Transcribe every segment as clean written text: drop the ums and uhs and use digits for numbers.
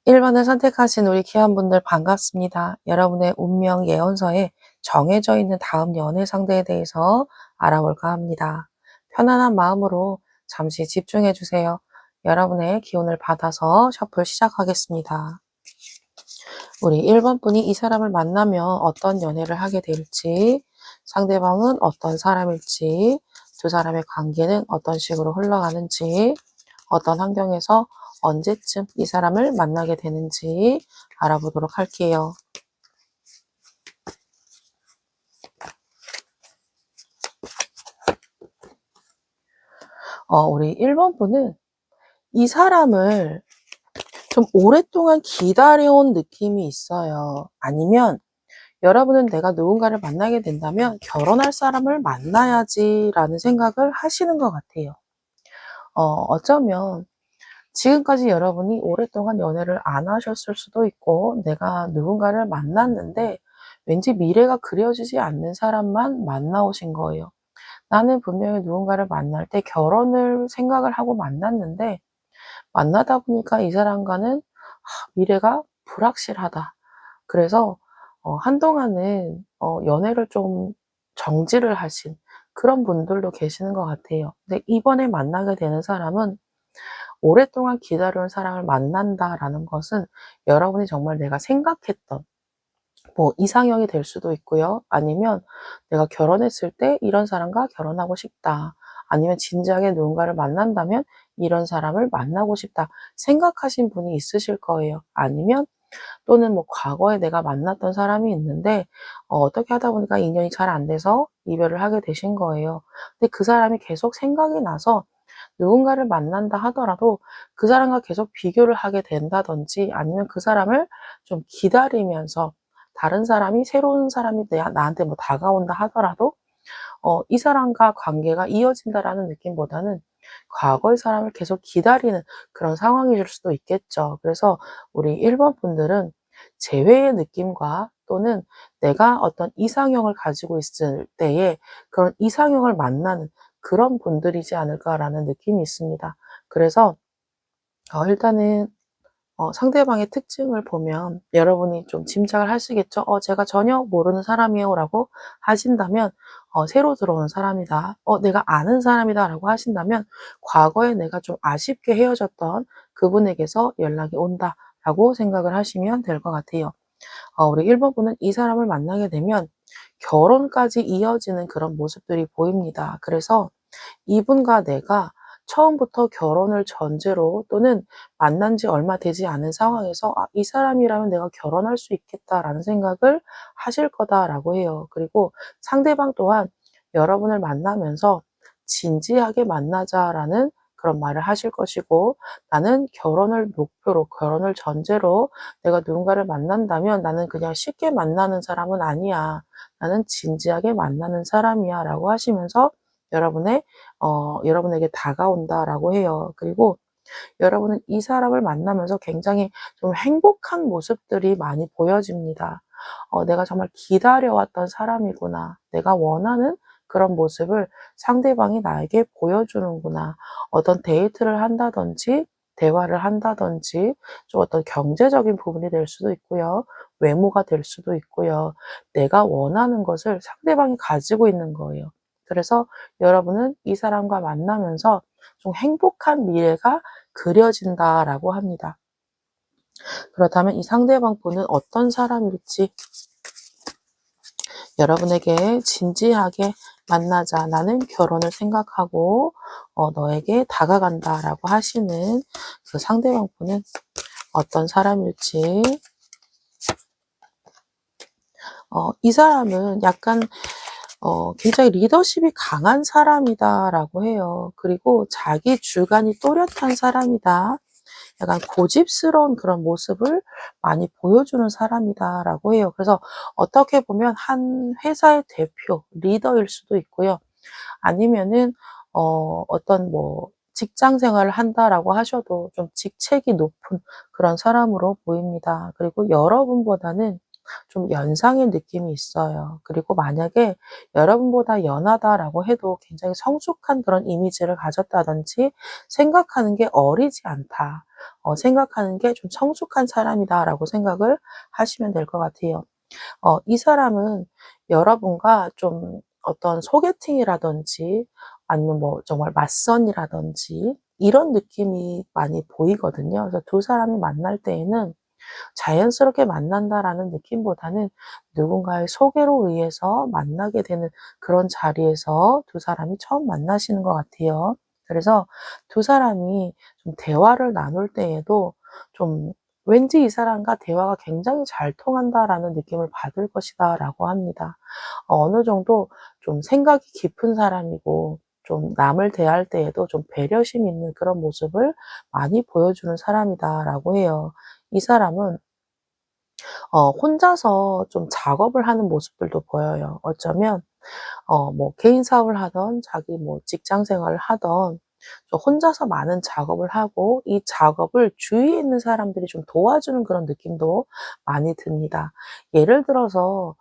1번을 선택하신 우리 귀한분들 반갑습니다. 여러분의 운명 예언서에 정해져 있는 다음 연애 상대에 대해서 알아볼까 합니다. 편안한 마음으로 잠시 집중해 주세요. 여러분의 기운을 받아서 셔플 시작하겠습니다. 우리 1번 분이 이 사람을 만나면 어떤 연애를 하게 될지, 상대방은 어떤 사람일지, 두 사람의 관계는 어떤 식으로 흘러가는지, 어떤 환경에서 언제쯤 이 사람을 만나게 되는지 알아보도록 할게요. 우리 1번 분은 이 사람을 좀 오랫동안 기다려온 느낌이 있어요. 아니면 여러분은 내가 누군가를 만나게 된다면 결혼할 사람을 만나야지라는 생각을 하시는 것 같아요. 어쩌면 지금까지 여러분이 오랫동안 연애를 안 하셨을 수도 있고 내가 누군가를 만났는데 왠지 미래가 그려지지 않는 사람만 만나오신 거예요. 나는 분명히 누군가를 만날 때 결혼을 생각을 하고 만났는데 만나다 보니까 이 사람과는 미래가 불확실하다. 그래서 한동안은 연애를 좀 정지를 하신 그런 분들도 계시는 것 같아요. 근데 이번에 만나게 되는 사람은 오랫동안 기다려온 사람을 만난다라는 것은 여러분이 정말 내가 생각했던 뭐 이상형이 될 수도 있고요. 아니면 내가 결혼했을 때 이런 사람과 결혼하고 싶다. 아니면 진지하게 누군가를 만난다면 이런 사람을 만나고 싶다. 생각하신 분이 있으실 거예요. 아니면 또는 뭐 과거에 내가 만났던 사람이 있는데 어떻게 하다 보니까 인연이 잘 안 돼서 이별을 하게 되신 거예요. 근데 그 사람이 계속 생각이 나서 누군가를 만난다 하더라도 그 사람과 계속 비교를 하게 된다든지 아니면 그 사람을 좀 기다리면서 다른 사람이 새로운 사람이 나한테 뭐 다가온다 하더라도 이 사람과 관계가 이어진다라는 느낌보다는 과거의 사람을 계속 기다리는 그런 상황일 수도 있겠죠. 그래서 우리 1번 분들은 재회의 느낌과 또는 내가 어떤 이상형을 가지고 있을 때에 그런 이상형을 만나는 그런 분들이지 않을까라는 느낌이 있습니다. 그래서 일단은 상대방의 특징을 보면 여러분이 좀 짐작을 하시겠죠? 제가 전혀 모르는 사람이에요 라고 하신다면 새로 들어온 사람이다. 내가 아는 사람이다 라고 하신다면 과거에 내가 좀 아쉽게 헤어졌던 그분에게서 연락이 온다 라고 생각을 하시면 될 것 같아요. 우리 1번 분은 이 사람을 만나게 되면 결혼까지 이어지는 그런 모습들이 보입니다. 그래서 이분과 내가 처음부터 결혼을 전제로 또는 만난 지 얼마 되지 않은 상황에서 이 사람이라면 내가 결혼할 수 있겠다라는 생각을 하실 거다라고 해요. 그리고 상대방 또한 여러분을 만나면서 진지하게 만나자라는 그런 말을 하실 것이고 나는 결혼을 목표로 결혼을 전제로 내가 누군가를 만난다면 나는 그냥 쉽게 만나는 사람은 아니야. 나는 진지하게 만나는 사람이야 라고 하시면서 여러분에게 다가온다라고 해요. 그리고 여러분은 이 사람을 만나면서 굉장히 좀 행복한 모습들이 많이 보여집니다. 내가 정말 기다려왔던 사람이구나. 내가 원하는 그런 모습을 상대방이 나에게 보여주는구나. 어떤 데이트를 한다든지, 대화를 한다든지, 좀 어떤 경제적인 부분이 될 수도 있고요. 외모가 될 수도 있고요. 내가 원하는 것을 상대방이 가지고 있는 거예요. 그래서 여러분은 이 사람과 만나면서 좀 행복한 미래가 그려진다라고 합니다. 그렇다면 이 상대방 분은 어떤 사람일지 여러분에게 진지하게 만나자. 나는 결혼을 생각하고 너에게 다가간다라고 하시는 그 상대방 분은 어떤 사람일지 이 사람은 약간 굉장히 리더십이 강한 사람이다라고 해요. 그리고 자기 주관이 또렷한 사람이다. 약간 고집스러운 그런 모습을 많이 보여주는 사람이다라고 해요. 그래서 어떻게 보면 한 회사의 대표, 리더일 수도 있고요. 아니면은 어떤 뭐 직장 생활을 한다라고 하셔도 좀 직책이 높은 그런 사람으로 보입니다. 그리고 여러분보다는 좀 연상의 느낌이 있어요. 그리고 만약에 여러분보다 연하다라고 해도 굉장히 성숙한 그런 이미지를 가졌다든지 생각하는 게 어리지 않다. 생각하는 게 좀 성숙한 사람이다라고 생각을 하시면 될 것 같아요. 이 사람은 여러분과 좀 어떤 소개팅이라든지 아니면 뭐 정말 맞선이라든지 이런 느낌이 많이 보이거든요. 그래서 두 사람이 만날 때에는 자연스럽게 만난다라는 느낌보다는 누군가의 소개로 의해서 만나게 되는 그런 자리에서 두 사람이 처음 만나시는 것 같아요. 그래서 두 사람이 좀 대화를 나눌 때에도 좀 왠지 이 사람과 대화가 굉장히 잘 통한다라는 느낌을 받을 것이다라고 합니다. 어느 정도 좀 생각이 깊은 사람이고 좀 남을 대할 때에도 좀 배려심 있는 그런 모습을 많이 보여주는 사람이다라고 해요. 이 사람은 혼자서 좀 작업을 하는 모습들도 보여요. 어쩌면 뭐 개인 사업을 하든 자기 뭐 직장 생활을 하든 좀 혼자서 많은 작업을 하고 이 작업을 주위에 있는 사람들이 좀 도와주는 그런 느낌도 많이 듭니다. 예를 들어서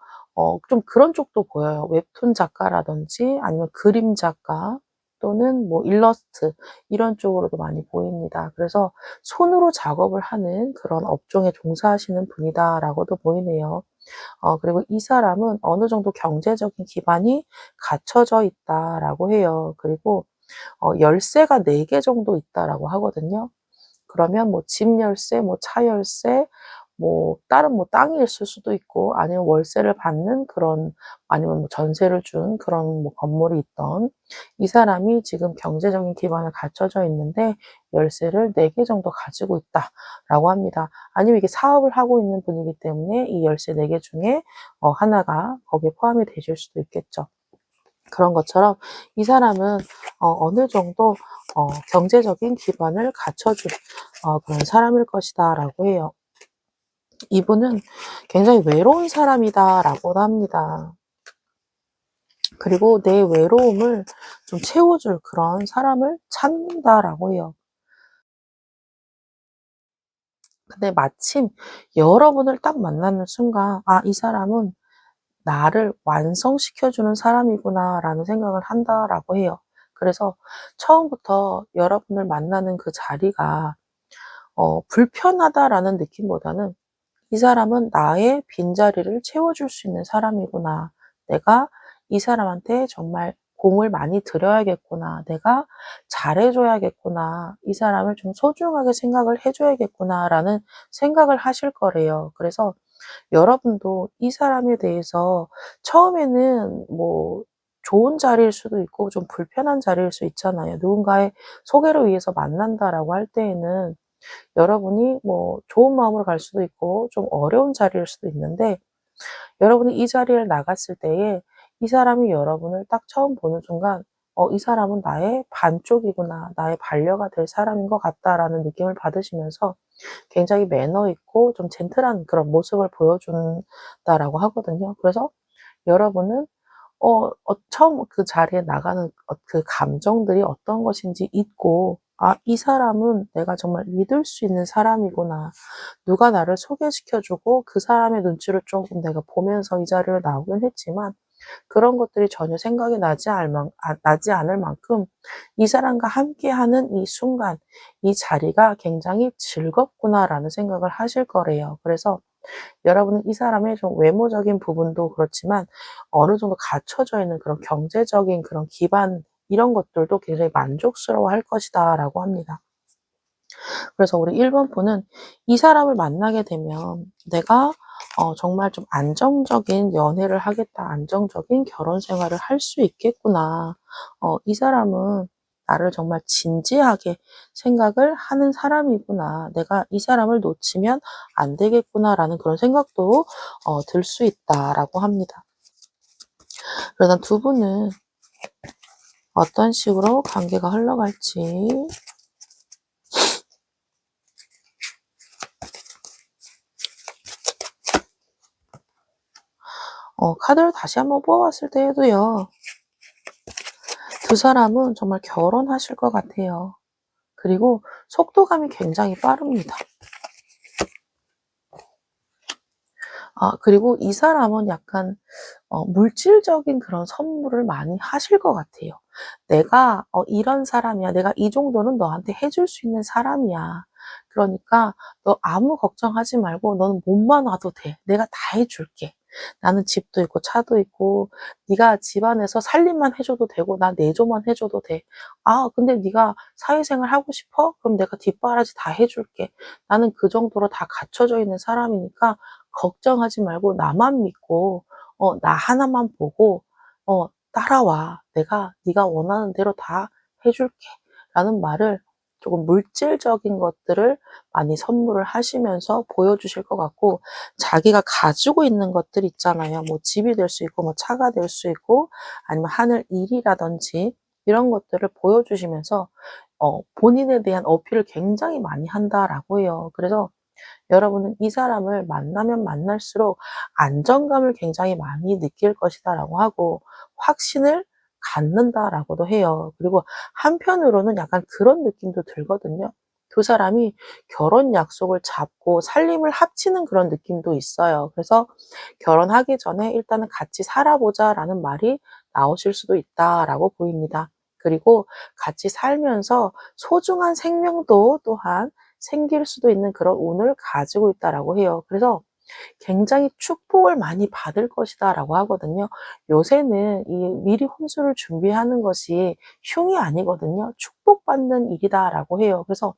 좀 그런 쪽도 보여요. 웹툰 작가라든지 아니면 그림 작가 또는 뭐 일러스트 이런 쪽으로도 많이 보입니다. 그래서 손으로 작업을 하는 그런 업종에 종사하시는 분이다라고도 보이네요. 그리고 이 사람은 어느 정도 경제적인 기반이 갖춰져 있다라고 해요. 그리고 열쇠가 4개 정도 있다라고 하거든요. 그러면 뭐 집 열쇠, 뭐 차 열쇠, 뭐 다른 뭐 땅이 있을 수도 있고 아니면 월세를 받는 그런 아니면 뭐 전세를 준 그런 뭐 건물이 있던 이 사람이 지금 경제적인 기반을 갖춰져 있는데 열쇠를 4개 정도 가지고 있다라고 합니다. 아니면 이게 사업을 하고 있는 분이기 때문에 이 열쇠 4개 중에 하나가 거기에 포함이 되실 수도 있겠죠. 그런 것처럼 이 사람은 어느 정도 경제적인 기반을 갖춰준 그런 사람일 것이다라고 해요. 이분은 굉장히 외로운 사람이다라고도 합니다. 그리고 내 외로움을 좀 채워줄 그런 사람을 찾는다라고 해요. 근데 마침 여러분을 딱 만나는 순간 '아 이 사람은 나를 완성시켜 주는 사람이구나.'라는 생각을 한다라고 해요. 그래서 처음부터 여러분을 만나는 그 자리가 '불편하다.'라는 느낌보다는 '이 사람은 나의 빈자리를 채워줄 수 있는 사람이구나. 내가 이 사람한테 정말 공을 많이 들여야겠구나. 내가 잘해 줘야겠구나. 이 사람을 좀 소중하게 생각을 해 줘야겠구나.'라는 생각을 하실 거래요. 그래서 여러분도 이 사람에 대해서 처음에는 뭐 좋은 자리일 수도 있고 좀 불편한 자리일 수 있잖아요. 누군가의 소개로 의해서 만난다라고 할 때에는 여러분이 뭐 좋은 마음으로 갈 수도 있고 좀 어려운 자리일 수도 있는데 여러분이 이 자리를 나갔을 때에 이 사람이 여러분을 딱 처음 보는 순간 '이 사람은 나의 반쪽이구나. 나의 반려가 될 사람인 것 같다.'라는 느낌을 받으시면서 굉장히 매너 있고 좀 젠틀한 그런 모습을 보여준다라고 하거든요. 그래서 여러분은 처음 그 자리에 나가는 그 감정들이 어떤 것인지 잊고 '아 이 사람은 내가 정말 믿을 수 있는 사람이구나. 누가 나를 소개시켜 주고 그 사람의 눈치를 조금 내가 보면서 이 자리에 나오긴 했지만 그런 것들이 전혀 생각이 나지 않을 만큼 이 사람과 함께하는 이 순간, 이 자리가 굉장히 즐겁구나'라는 생각을 하실 거래요. 그래서 여러분은 이 사람의 좀 외모적인 부분도 그렇지만 어느 정도 갖춰져 있는 그런 경제적인 그런 기반 이런 것들도 굉장히 만족스러워할 것이다라고 합니다. 그래서 우리 1번 분은 이 사람을 만나게 되면 '내가 정말 좀 안정적인 연애를 하겠다. 안정적인 결혼 생활을 할 수 있겠구나. 이 사람은 나를 정말 진지하게 생각을 하는 사람이구나. 내가 이 사람을 놓치면 안 되겠구나.'라는 그런 생각도 들 수 있다라고 합니다. 그래서 두 분은 어떤 식으로 관계가 흘러갈지 카드를 다시 한번 뽑았을 때에도요. 두 사람은 정말 결혼하실 것 같아요. 그리고 속도감이 굉장히 빠릅니다. 그리고 이 사람은 약간 물질적인 그런 선물을 많이 하실 것 같아요. 내가 이런 사람이야. 내가 이 정도는 너한테 해줄 수 있는 사람이야. 그러니까 너 아무 걱정하지 말고 너는 몸만 와도 돼. 내가 다 해줄게. 나는 집도 있고 차도 있고 네가 집안에서 살림만 해줘도 되고 나 내조만 해줘도 돼. 근데 네가 사회생활 하고 싶어? 그럼 내가 뒷바라지 다 해줄게. 나는 그 정도로 다 갖춰져 있는 사람이니까 걱정하지 말고 나만 믿고 나 하나만 보고 따라와. 내가 네가 원하는 대로 다 해줄게. 라는 말을 조금 물질적인 것들을 많이 선물을 하시면서 보여주실 것 같고, 자기가 가지고 있는 것들 있잖아요. 뭐 집이 될 수 있고, 뭐 차가 될 수 있고, 아니면 하늘 일이라든지 이런 것들을 보여주시면서 본인에 대한 어필을 굉장히 많이 한다라고 해요. 그래서 여러분은 이 사람을 만나면 만날수록 안정감을 굉장히 많이 느낄 것이다라고 하고 확신을 갖는다라고도 해요. 그리고 한편으로는 약간 그런 느낌도 들거든요. 두 사람이 결혼 약속을 잡고 살림을 합치는 그런 느낌도 있어요. 그래서 결혼하기 전에 일단은 같이 살아보자라는 말이 나오실 수도 있다라고 보입니다. 그리고 같이 살면서 소중한 생명도 또한 생길 수도 있는 그런 운을 가지고 있다라고 해요. 그래서 굉장히 축복을 많이 받을 것이다라고 하거든요. 요새는 이 미리 혼수를 준비하는 것이 흉이 아니거든요. 축복받는 일이다라고 해요. 그래서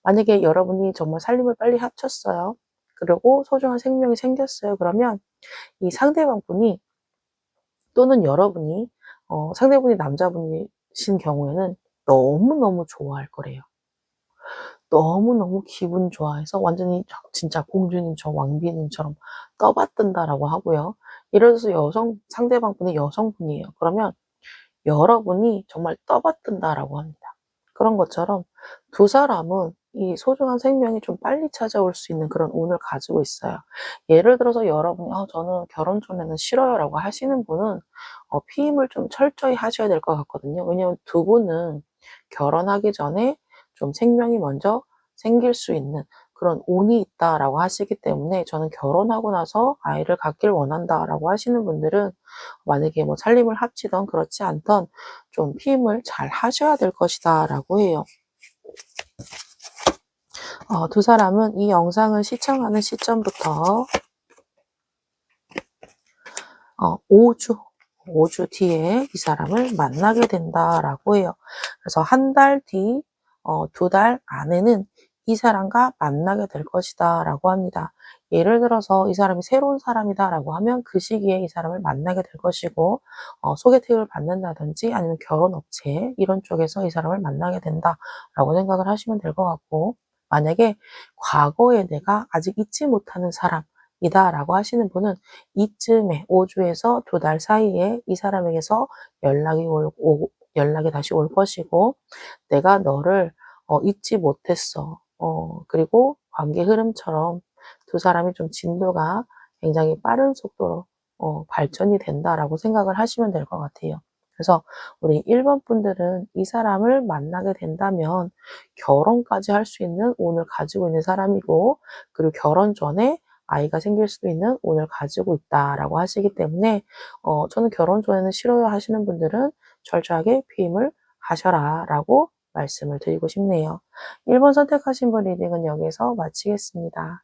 만약에 여러분이 정말 살림을 빨리 합쳤어요. 그리고 소중한 생명이 생겼어요. 그러면 이 상대방 분이 또는 여러분이 상대분이 남자분이신 경우에는 너무너무 좋아할 거래요. 너무너무 기분 좋아해서 완전히 진짜 공주님처럼 왕비님처럼 떠받든다라고 하고요. 예를 들어서 상대방 분이 여성분이에요. 그러면 여러분이 정말 떠받든다라고 합니다. 그런 것처럼 두 사람은 이 소중한 생명이 좀 빨리 찾아올 수 있는 그런 운을 가지고 있어요. 예를 들어서 여러분이 저는 결혼 전에는 싫어요라고 하시는 분은 피임을 좀 철저히 하셔야 될 것 같거든요. 왜냐하면 두 분은 결혼하기 전에 좀 생명이 먼저 생길 수 있는 그런 운이 있다라고 하시기 때문에 저는 결혼하고 나서 아이를 갖길 원한다라고 하시는 분들은 만약에 뭐 살림을 합치던 그렇지 않던 좀 피임을 잘 하셔야 될 것이다라고 해요. 두 사람은 이 영상을 시청하는 시점부터 5주 뒤에 이 사람을 만나게 된다라고 해요. 그래서 한 달 뒤, 2달 안에는 이 사람과 만나게 될 것이다라고 합니다. 예를 들어서 이 사람이 새로운 사람이다라고 하면 그 시기에 이 사람을 만나게 될 것이고, 소개팅을 받는다든지 아니면 결혼업체 이런 쪽에서 이 사람을 만나게 된다라고 생각을 하시면 될 것 같고, 만약에 과거에 내가 아직 잊지 못하는 사람이다라고 하시는 분은 이쯤에 5주에서 2달 사이에 이 사람에게서 연락이 다시 올 것이고, 내가 너를 잊지 못했어. 그리고 관계 흐름처럼 두 사람이 좀 진도가 굉장히 빠른 속도로 발전이 된다라고 생각을 하시면 될 것 같아요. 그래서 우리 1번 분들은 이 사람을 만나게 된다면 결혼까지 할 수 있는 운을 가지고 있는 사람이고, 그리고 결혼 전에 아이가 생길 수도 있는 운을 가지고 있다라고 하시기 때문에 저는 결혼 전에는 싫어요 하시는 분들은 철저하게 피임을 하셔라 라고 말씀을 드리고 싶네요. 1번 선택하신 분 리딩은 여기서 마치겠습니다.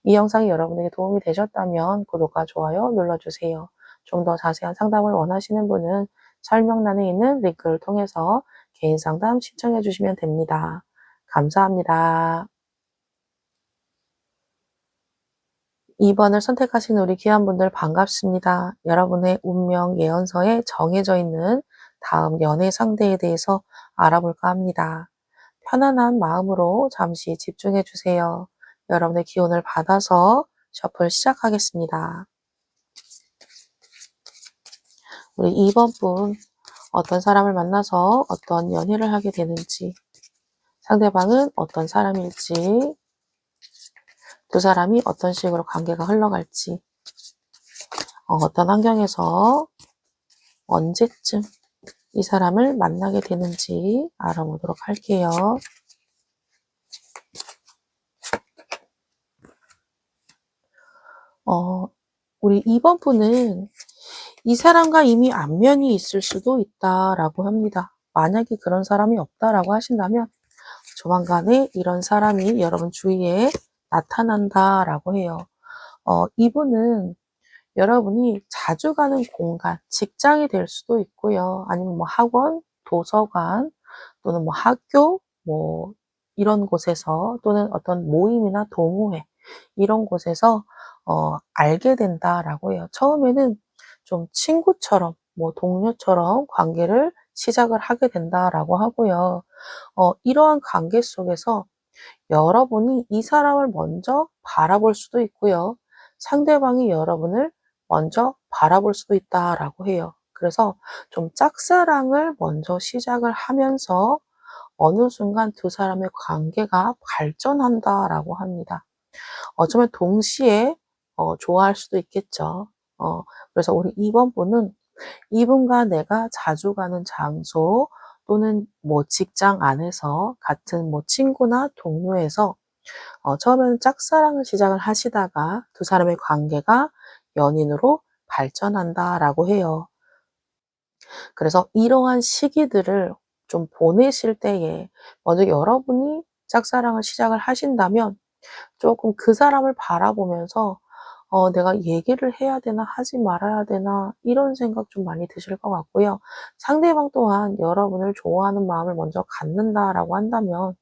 이 영상이 여러분에게 도움이 되셨다면 구독과 좋아요 눌러주세요. 좀 더 자세한 상담을 원하시는 분은 설명란에 있는 링크를 통해서 개인 상담 신청해 주시면 됩니다. 감사합니다. 2번을 선택하신 우리 귀한 분들 반갑습니다. 여러분의 운명 예언서에 정해져 있는 다음 연애 상대에 대해서 알아볼까 합니다. 편안한 마음으로 잠시 집중해 주세요. 여러분의 기운을 받아서 셔플 시작하겠습니다. 우리 2번 분, 어떤 사람을 만나서 어떤 연애를 하게 되는지, 상대방은 어떤 사람일지, 두 사람이 어떤 식으로 관계가 흘러갈지, 어떤 환경에서 언제쯤 이 사람을 만나게 되는지 알아보도록 할게요. 우리 2번 분은 이 사람과 이미 안면이 있을 수도 있다라고 합니다. 만약에 그런 사람이 없다라고 하신다면 조만간에 이런 사람이 여러분 주위에 나타난다라고 해요. 이분은 여러분이 자주 가는 공간, 직장이 될 수도 있고요. 아니면 뭐 학원, 도서관, 또는 뭐 학교, 뭐 이런 곳에서 또는 어떤 모임이나 동호회 이런 곳에서 알게 된다라고 해요. 처음에는 좀 친구처럼 뭐 동료처럼 관계를 시작을 하게 된다라고 하고요. 이러한 관계 속에서 여러분이 이 사람을 먼저 바라볼 수도 있고요. 상대방이 여러분을 먼저 바라볼 수도 있다라고 해요. 그래서 좀 짝사랑을 먼저 시작을 하면서 어느 순간 두 사람의 관계가 발전한다라고 합니다. 어쩌면 동시에 좋아할 수도 있겠죠. 그래서 우리 2번 분은 이분과 내가 자주 가는 장소 또는 뭐 직장 안에서 같은 뭐 친구나 동료에서 처음에는 짝사랑을 시작을 하시다가 두 사람의 관계가 연인으로 발전한다라고 해요. 그래서 이러한 시기들을 좀 보내실 때에 먼저 여러분이 짝사랑을 시작을 하신다면 조금 그 사람을 바라보면서 '내가 얘기를 해야 되나 하지 말아야 되나.' 이런 생각 좀 많이 드실 것 같고요. 상대방 또한 여러분을 좋아하는 마음을 먼저 갖는다라고 한다면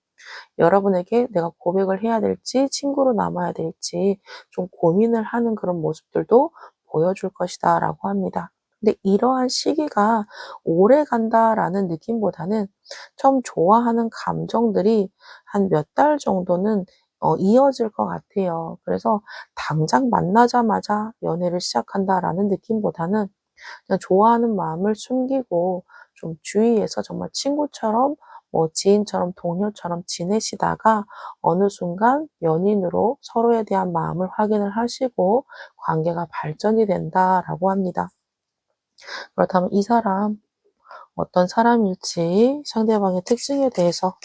여러분에게 내가 고백을 해야 될지 친구로 남아야 될지 좀 고민을 하는 그런 모습들도 보여줄 것이다라고 합니다. 근데 이러한 시기가 오래 간다라는 느낌보다는 처음 좋아하는 감정들이 한 몇 달 정도는 이어질 것 같아요. 그래서 당장 만나자마자 연애를 시작한다라는 느낌보다는 그냥 좋아하는 마음을 숨기고 좀 주위에서 정말 친구처럼 뭐 지인처럼 동료처럼 지내시다가 어느 순간 연인으로 서로에 대한 마음을 확인을 하시고 관계가 발전이 된다라고 합니다. 그렇다면 이 사람 어떤 사람일지 상대방의 특징에 대해서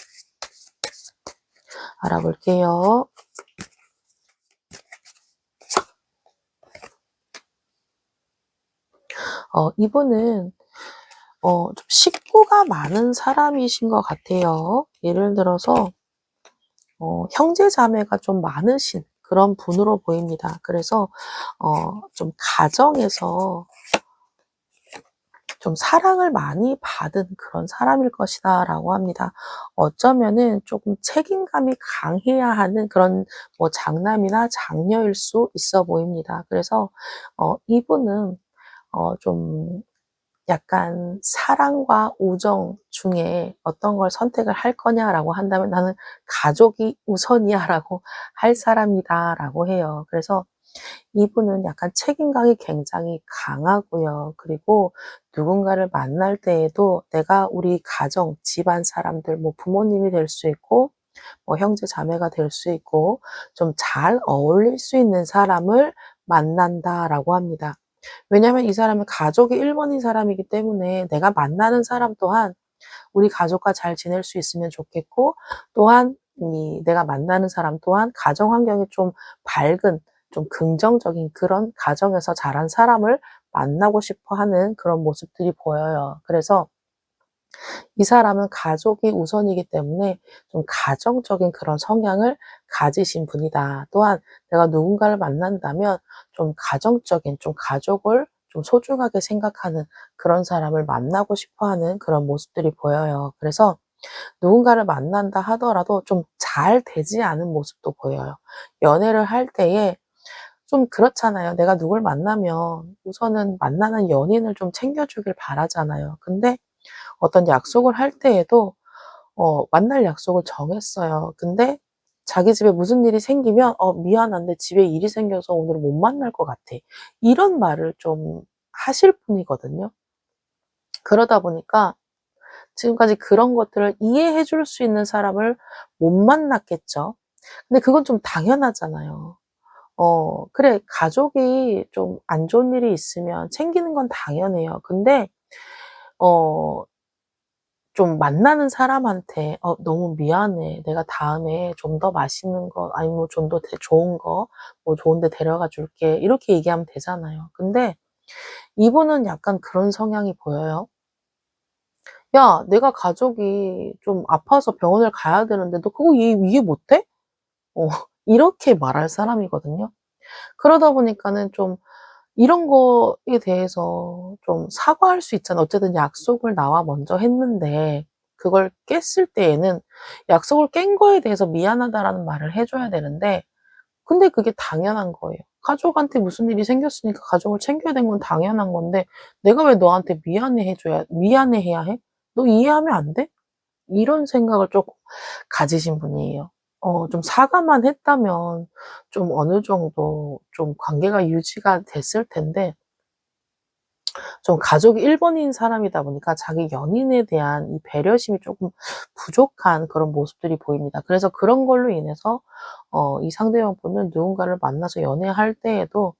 알아볼게요. 이분은 좀 식구가 많은 사람이신 것 같아요. 예를 들어서 형제 자매가 좀 많으신 그런 분으로 보입니다. 그래서 좀 가정에서 좀 사랑을 많이 받은 그런 사람일 것이다라고 합니다. 어쩌면은 조금 책임감이 강해야 하는 그런 뭐 장남이나 장녀일 수 있어 보입니다. 그래서 이분은 좀 약간 사랑과 우정 중에 어떤 걸 선택을 할 거냐라고 한다면 '나는 가족이 우선이야.'라고 할 사람이다라고 해요. 그래서 이분은 약간 책임감이 굉장히 강하고요. 그리고 누군가를 만날 때에도 내가 우리 가정, 집안 사람들, 뭐 부모님이 될 수 있고 뭐 형제 자매가 될 수 있고 좀 잘 어울릴 수 있는 사람을 만난다라고 합니다. 왜냐하면 이 사람은 가족이 1 번인 사람이기 때문에 내가 만나는 사람 또한 우리 가족과 잘 지낼 수 있으면 좋겠고 또한 이 내가 만나는 사람 또한 가정 환경이 좀 밝은 좀 긍정적인 그런 가정에서 자란 사람을 만나고 싶어 하는 그런 모습들이 보여요. 그래서 이 사람은 가족이 우선이기 때문에 좀 가정적인 그런 성향을 가지신 분이다. 또한 내가 누군가를 만난다면 좀 가정적인 좀 가족을 좀 소중하게 생각하는 그런 사람을 만나고 싶어 하는 그런 모습들이 보여요. 그래서 누군가를 만난다 하더라도 좀 잘 되지 않은 모습도 보여요. 연애를 할 때에 좀 그렇잖아요. 내가 누굴 만나면 우선은 만나는 연인을 좀 챙겨주길 바라잖아요. 근데 어떤 약속을 할 때에도 만날 약속을 정했어요. 근데 자기 집에 무슨 일이 생기면 미안한데 집에 일이 생겨서 오늘은 못 만날 것 같아." 이런 말을 좀 하실 분이거든요. 그러다 보니까 지금까지 그런 것들을 이해해 줄 수 있는 사람을 못 만났겠죠. 근데 그건 좀 당연하잖아요. 그래 가족이 좀 안 좋은 일이 있으면 챙기는 건 당연해요. 근데 어 좀 만나는 사람한테 너무 미안해. 내가 다음에 좀 더 맛있는 거 아니면 뭐 좀 더 좋은 거 뭐 좋은 데 데려가 줄게." 이렇게 얘기하면 되잖아요. 근데 이분은 약간 그런 성향이 보여요. "야, 내가 가족이 좀 아파서 병원을 가야 되는데 너 그거 이해 못 해?" 어 이렇게 말할 사람이거든요. 그러다 보니까는 좀 이런 거에 대해서 좀 사과할 수 있잖아. 어쨌든 약속을 나와 먼저 했는데 그걸 깼을 때에는 약속을 깬 거에 대해서 "미안하다."라는 말을 해 줘야 되는데, 근데 그게 당연한 거예요. 가족한테 무슨 일이 생겼으니까 가족을 챙겨야 되는 건 당연한 건데 내가 왜 너한테 미안해해야 해? 너 이해하면 안 돼? 이런 생각을 쪼끔 가지신 분이에요. 좀 사과만 했다면 좀 어느 정도 좀 관계가 유지가 됐을 텐데, 좀 가족이 1 번인 사람이다 보니까 자기 연인에 대한 이 배려심이 쪼금 부족한 그런 모습들이 보입니다. 그래서 그런 걸로 인해서 이 상대방분은 누군가를 만나서 연애할 때에도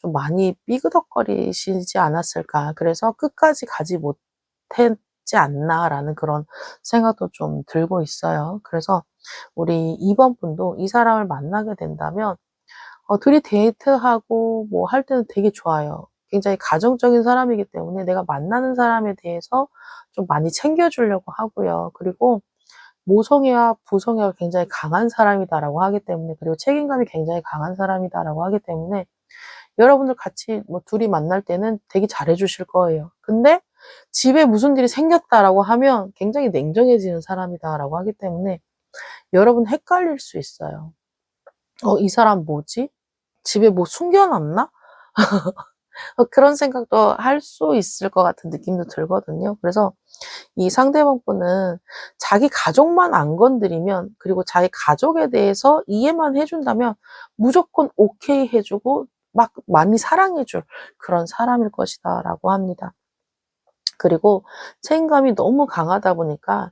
좀 많이 삐그덕거리시지 않았을까. 그래서 '끝까지 가지 못했지 않나.'라는 그런 생각도 좀 들고 있어요. 그래서 우리 2 번 분도 이 사람을 만나게 된다면 둘이 데이트하고 뭐 할 때는 되게 좋아요. 굉장히 가정적인 사람이기 때문에 내가 만나는 사람에 대해서 좀 많이 챙겨 주려고 하고요. 그리고 모성애와 부성애가 굉장히 강한 사람이다라고 하기 때문에, 그리고 책임감이 굉장히 강한 사람이다라고 하기 때문에 여러분들 같이 뭐 둘이 만날 때는 되게 잘해 주실 거예요. 근데 "집에 무슨 일이 생겼다."라고 하면 굉장히 냉정해지는 사람이다라고 하기 때문에 여러분 헷갈릴 수 있어요. '이 사람 뭐지? 집에 뭐 숨겨 놨나?' 그런 생각도 할 수 있을 것 같은 느낌도 들거든요. 그래서 이 상대방 분은 자기 가족만 안 건드리면, 그리고 자기 가족에 대해서 이해만 해 준다면 무조건 오케이 해 주고 막 많이 사랑해 줄 그런 사람일 것이다라고 합니다. 그리고 책임감이 너무 강하다 보니까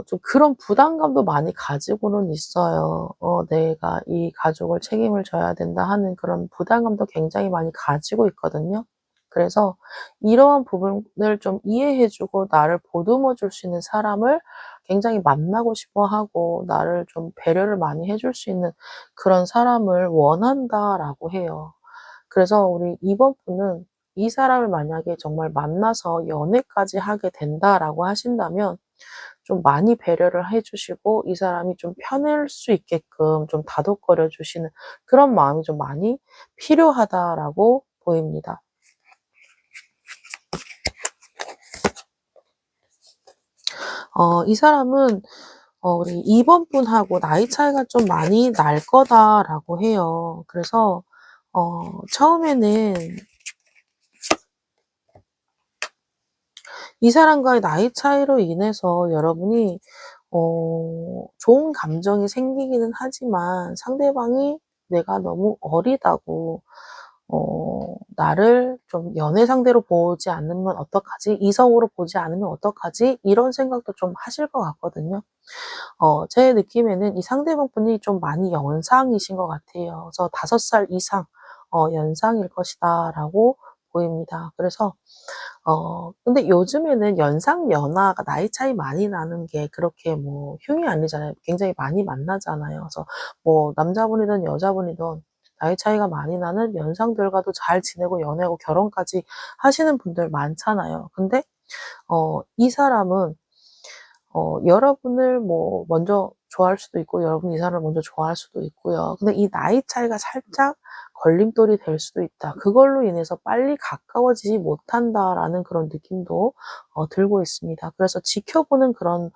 좀 그런 부담감도 많이 가지고는 있어요. '내가 이 가족을 책임을 져야 된다.' 하는 그런 부담감도 굉장히 많이 가지고 있거든요. 그래서 이러한 부분을 좀 이해해 주고 나를 보듬어 줄 수 있는 사람을 굉장히 만나고 싶어 하고, 나를 좀 배려를 많이 해줄 수 있는 그런 사람을 원한다라고 해요. 그래서 우리 이번 분은 이 사람을 만약에 정말 만나서 연애까지 하게 된다라고 하신다면 좀 많이 배려를 해 주시고 이 사람이 좀 편할 수 있게끔 좀 다독거려 주시는 그런 마음이 좀 많이 필요하다라고 보입니다. 이 사람은 우리 2번 분하고 나이 차이가 좀 많이 날 거다라고 해요. 그래서 처음에는 이 사람과의 나이 차이로 인해서 여러분이 좋은 감정이 생기기는 하지만, 상대방이 내가 너무 어리다고 나를 좀 '연애 상대로 보지 않으면 어떡하지? 이성으로 보지 않으면 어떡하지?' 이런 생각도 좀 하실 것 같거든요. 제 느낌에는 이 상대방 분이 좀 많이 연상이신 것 같아요. 그래서 5살 이상 연상일 것이다라고 보입니다. 그래서 근데 요즘에는 연상 연하가 나이 차이 많이 나는 게 그렇게 뭐 흉이 아니잖아요. 굉장히 많이 만나잖아요. 그래서 뭐 남자분이든 여자분이든 나이 차이가 많이 나는 연상들과도 잘 지내고 연애하고 결혼까지 하시는 분들 많잖아요. 근데 이 사람은 여러분을 뭐 먼저 좋아할 수도 있고 여러분이 이 사람을 먼저 좋아할 수도 있고요. 근데 이 나이 차이가 살짝 걸림돌이 될 수도 있다. 그걸로 인해서 '빨리 가까워지지 못한다.'라는 그런 느낌도 들고 있습니다. 그래서 지켜보는 그런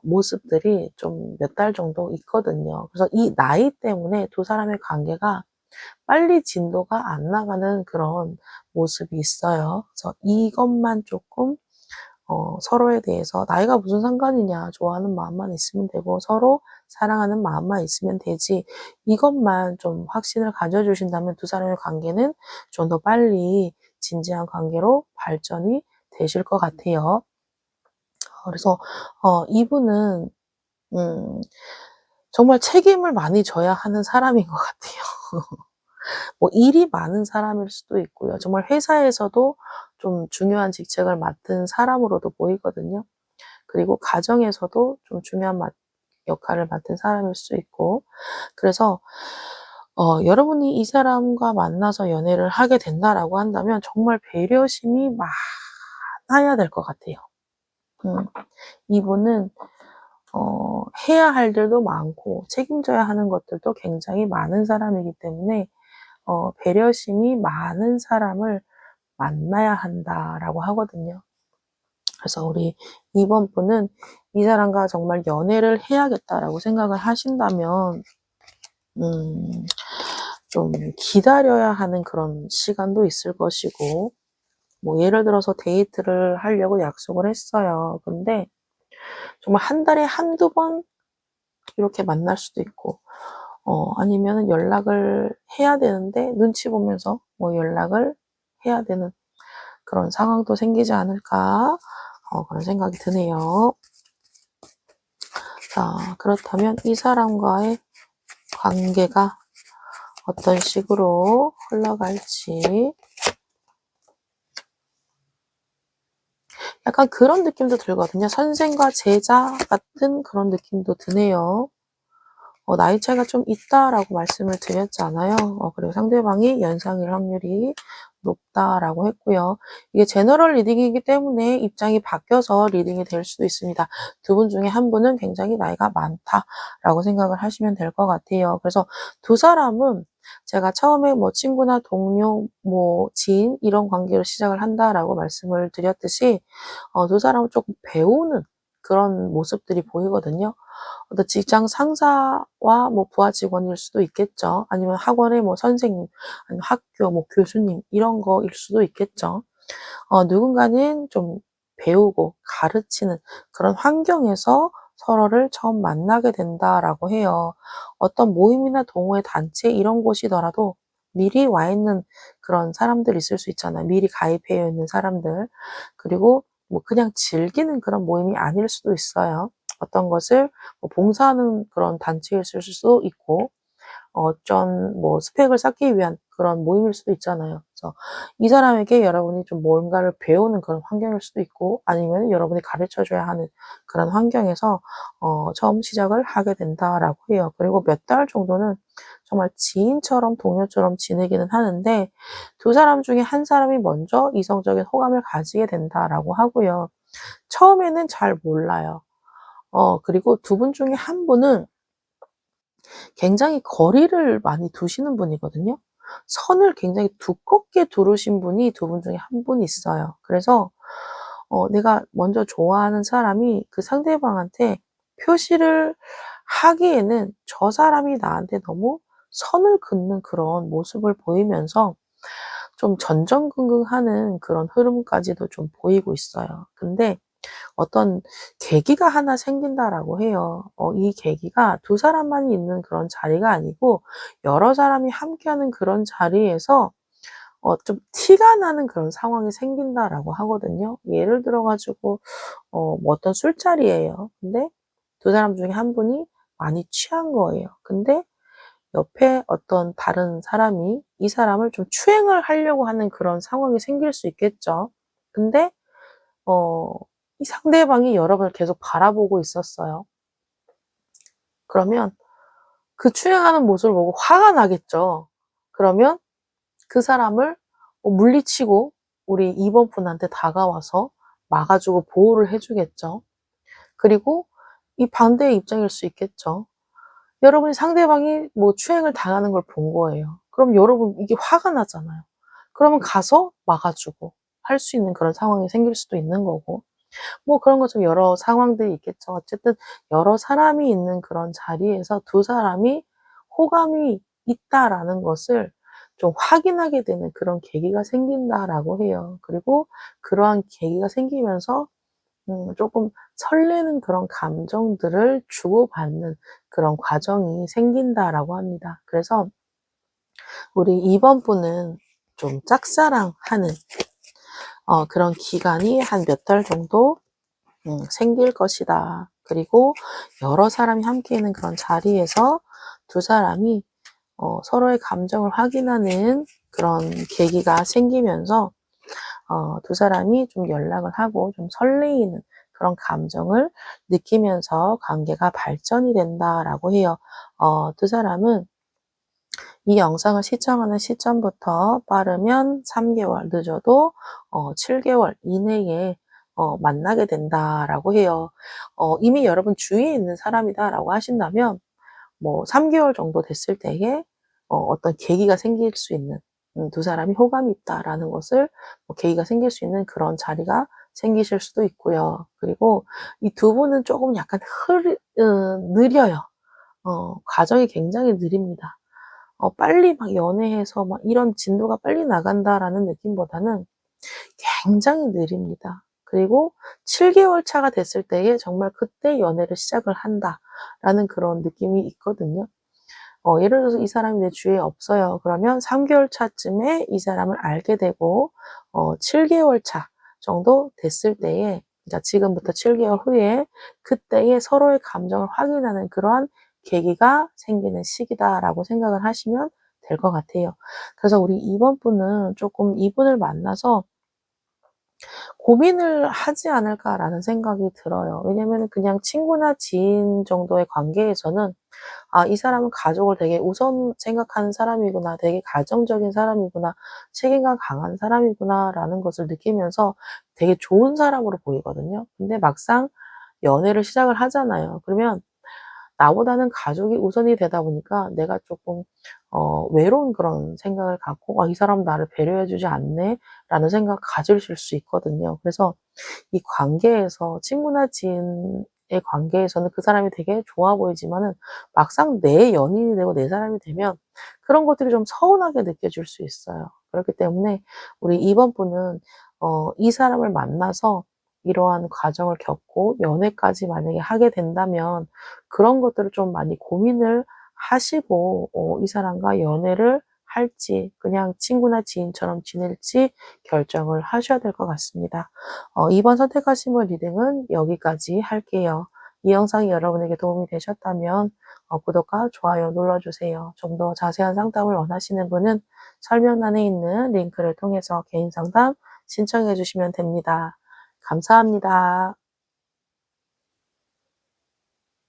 모습들이 좀 몇 달 정도 있거든요. 그래서 이 나이 때문에 두 사람의 관계가 빨리 진도가 안 나가는 그런 모습이 있어요. 그래서 이것만 쪼끔 서로에 대해서 '나이가 무슨 상관이냐. 좋아하는 마음만 있으면 되고 서로 사랑하는 마음만 있으면 되지.' 이것만 좀 확신을 가져 주신다면 두 사람의 관계는 좀 더 빨리 진지한 관계로 발전이 되실 것 같아요. 그래서 이분은 음 정말 책임을 많이 져야 하는 사람인 것 같아요. 뭐 일이 많은 사람일 수도 있고요. 정말 회사에서도 좀 중요한 직책을 맡은 사람으로도 보이거든요. 그리고 가정에서도 좀 중요한 역할을 맡은 사람일 수 있고. 그래서 여러분이 이 사람과 만나서 연애를 하게 된다라고 한다면 정말 배려심이 많아야 될 것 같아요. 이분은 해야 할 일도 많고 책임져야 하는 것들도 굉장히 많은 사람이기 때문에 배려심이 많은 사람을 만나야 한다라고 하거든요. 그래서 우리 2번 분은 이 사람과 정말 연애를 해야겠다라고 생각을 하신다면 좀 기다려야 하는 그런 시간도 있을 것이고, 뭐 예를 들어서 데이트를 하려고 약속을 했어요. 근데 정말 한 달에 한두 번 이렇게 만날 수도 있고, 아니면 연락을 해야 되는데 눈치 보면서 뭐 연락을 해야 되는 그런 상황도 생기지 않을까, 그런 생각이 드네요. 자, 그렇다면 이 사람과의 관계가 어떤 식으로 흘러갈지 약간 그런 느낌도 들거든요. 선생과 제자 같은 그런 느낌도 드네요. 나이 차이가 좀 있다라고 말씀을 드렸잖아요. 그리고 상대방이 연상일 확률이 높다라고 했고요. 이게 제너럴 리딩이기 때문에 입장이 바뀌어서 리딩이 될 수도 있습니다. 두 분 중에 한 분은 굉장히 나이가 많다라고 생각을 하시면 될 것 같아요. 그래서 두 사람은 제가 처음에 뭐 친구나 동료, 뭐 지인 이런 관계로 시작을 한다라고 말씀을 드렸듯이 두 사람은 조금 배우는 그런 모습들이 보이거든요. 어떤 직장 상사와 뭐 부하 직원일 수도 있겠죠. 아니면 학원의 뭐 선생님, 아니면 학교 뭐 교수님 이런 거일 수도 있겠죠. 누군가는 좀 배우고 가르치는 그런 환경에서 서로를 처음 만나게 된다라고 해요. 어떤 모임이나 동호회, 단체 이런 곳이더라도 미리 와 있는 그런 사람들 있을 수 있잖아요. 미리 가입해 있는 사람들. 그리고 뭐 그냥 즐기는 그런 모임이 아닐 수도 있어요. 어떤 것을 뭐 봉사하는 그런 단체였을 수도 있고, 어떤 뭐 스펙을 쌓기 위한 그런 모임일 수도 있잖아요. 그래서 이 사람에게 여러분이 좀 뭔가를 배우는 그런 환경일 수도 있고, 아니면 여러분이 가르쳐 줘야 하는 그런 환경에서 처음 시작을 하게 된다라고 해요. 그리고 몇 달 정도는 정말 지인처럼 동료처럼 지내기는 하는데, 두 사람 중에 한 사람이 먼저 이성적인 호감을 가지게 된다라고 하고요. 처음에는 잘 몰라요. 그리고 두 분 중에 한 분은 굉장히 거리를 많이 두시는 분이거든요. 선을 굉장히 두껍게 두르신 분이 두 분 중에 한 분 있어요. 그래서 내가 먼저 좋아하는 사람이 그 상대방한테 표시를 하기에는 저 사람이 나한테 너무 선을 긋는 그런 모습을 보이면서 좀 전전긍긍하는 그런 흐름까지도 좀 보이고 있어요. 근데 어떤 계기가 하나 생긴다라고 해요. 이 계기가 두 사람만이 있는 그런 자리가 아니고 여러 사람이 함께하는 그런 자리에서 좀 티가 나는 그런 상황이 생긴다라고 하거든요. 예를 들어 가지고 뭐 어떤 술자리예요. 근데 두 사람 중에 한 분이 많이 취한 거예요. 근데 옆에 어떤 다른 사람이 이 사람을 좀 추행을 하려고 하는 그런 상황이 생길 수 있겠죠. 근데 어 이 상대방이 여러분을 계속 바라보고 있었어요. 그러면 그 추행하는 모습을 보고 화가 나겠죠. 그러면 그 사람을 물리치고 우리 2번 분한테 다가와서 막아 주고 보호를 해 주겠죠. 그리고 이 반대의 입장일 수 있겠죠. 여러분이 상대방이 뭐 추행을 당하는 걸 본 거예요. 그럼 여러분 이게 화가 나잖아요. 그러면 가서 막아 주고 할 수 있는 그런 상황이 생길 수도 있는 거고. 뭐 그런 것처럼 여러 상황들이 있겠죠. 어쨌든 여러 사람이 있는 그런 자리에서 두 사람이 호감이 있다라는 것을 좀 확인하게 되는 그런 계기가 생긴다라고 해요. 그리고 그러한 계기가 생기면서 조금 설레는 그런 감정들을 주고받는 그런 과정이 생긴다라고 합니다. 그래서 우리 2번 분은 좀 짝사랑하는 그런 기간이 한 몇 달 정도 생길 것이다. 그리고 여러 사람이 함께 있는 그런 자리에서 두 사람이 서로의 감정을 확인하는 그런 계기가 생기면서 두 사람이 좀 연락을 하고 좀 설레이는 그런 감정을 느끼면서 관계가 발전이 된다라고 해요. 두 사람은 이 영상을 시청하는 시점부터 빠르면 3개월, 늦어도 7개월 이내에 만나게 된다라고 해요. 이미 여러분 주위에 있는 사람이다라고 하신다면 뭐 3개월 정도 됐을 때에 어떤 계기가 생길 수 있는, 두 사람이 호감이 있다라는 것을 뭐 계기가 생길 수 있는 그런 자리가 생기실 수도 있고요. 그리고 이 두 분은 조금 약간 느려요. 과정이 굉장히 느립니다. 빨리 막 연애해서 막 이런 진도가 빨리 나간다라는 느낌보다는 굉장히 느립니다. 그리고 7개월 차가 됐을 때에 정말 그때 연애를 시작을 한다라는 그런 느낌이 있거든요. 예를 들어서 이 사람이 내 주위에 없어요. 그러면 3개월 차쯤에 이 사람을 알게 되고 7개월 차 정도 됐을 때에, 그러니까 지금부터 7개월 후에 그때에 서로의 감정을 확인하는 그러한 계기가 생기는 시기다라고 생각을 하시면 될 것 같아요. 그래서 우리 이번 분은 조금 이분을 만나서 고민을 하지 않을까라는 생각이 들어요. 왜냐면은 그냥 친구나 지인 정도의 관계에서는 이 사람은 가족을 되게 우선 생각하는 사람이구나, 되게 가정적인 사람이구나, 책임감 강한 사람이구나라는 것을 느끼면서 되게 좋은 사람으로 보이거든요. 근데 막상 연애를 시작을 하잖아요. 그러면 나보다는 가족이 우선이 되다 보니까 내가 조금 외로운 그런 생각을 갖고 '이 사람은 나를 배려해 주지 않네.'라는 생각 가지실 수 있거든요. 그래서 이 관계에서 친구나 지인의 관계에서는 그 사람이 되게 좋아 보이지만은 막상 내 연인이 되고 내 사람이 되면 그런 것들이 좀 서운하게 느껴질 수 있어요. 그렇기 때문에 우리 이번 분은 이 사람을 만나서 이러한 과정을 겪고 연애까지 만약에 하게 된다면 그런 것들을 좀 많이 고민을 하시고 이 사람과 연애를 할지 그냥 친구나 지인처럼 지낼지 결정을 하셔야 될 것 같습니다. 이번 선택하신 분 리딩은 여기까지 할게요. 이 영상이 여러분에게 도움이 되셨다면 구독과 좋아요 눌러주세요. 좀 더 자세한 상담을 원하시는 분은 설명란에 있는 링크를 통해서 개인 상담 신청해 주시면 됩니다. 감사합니다.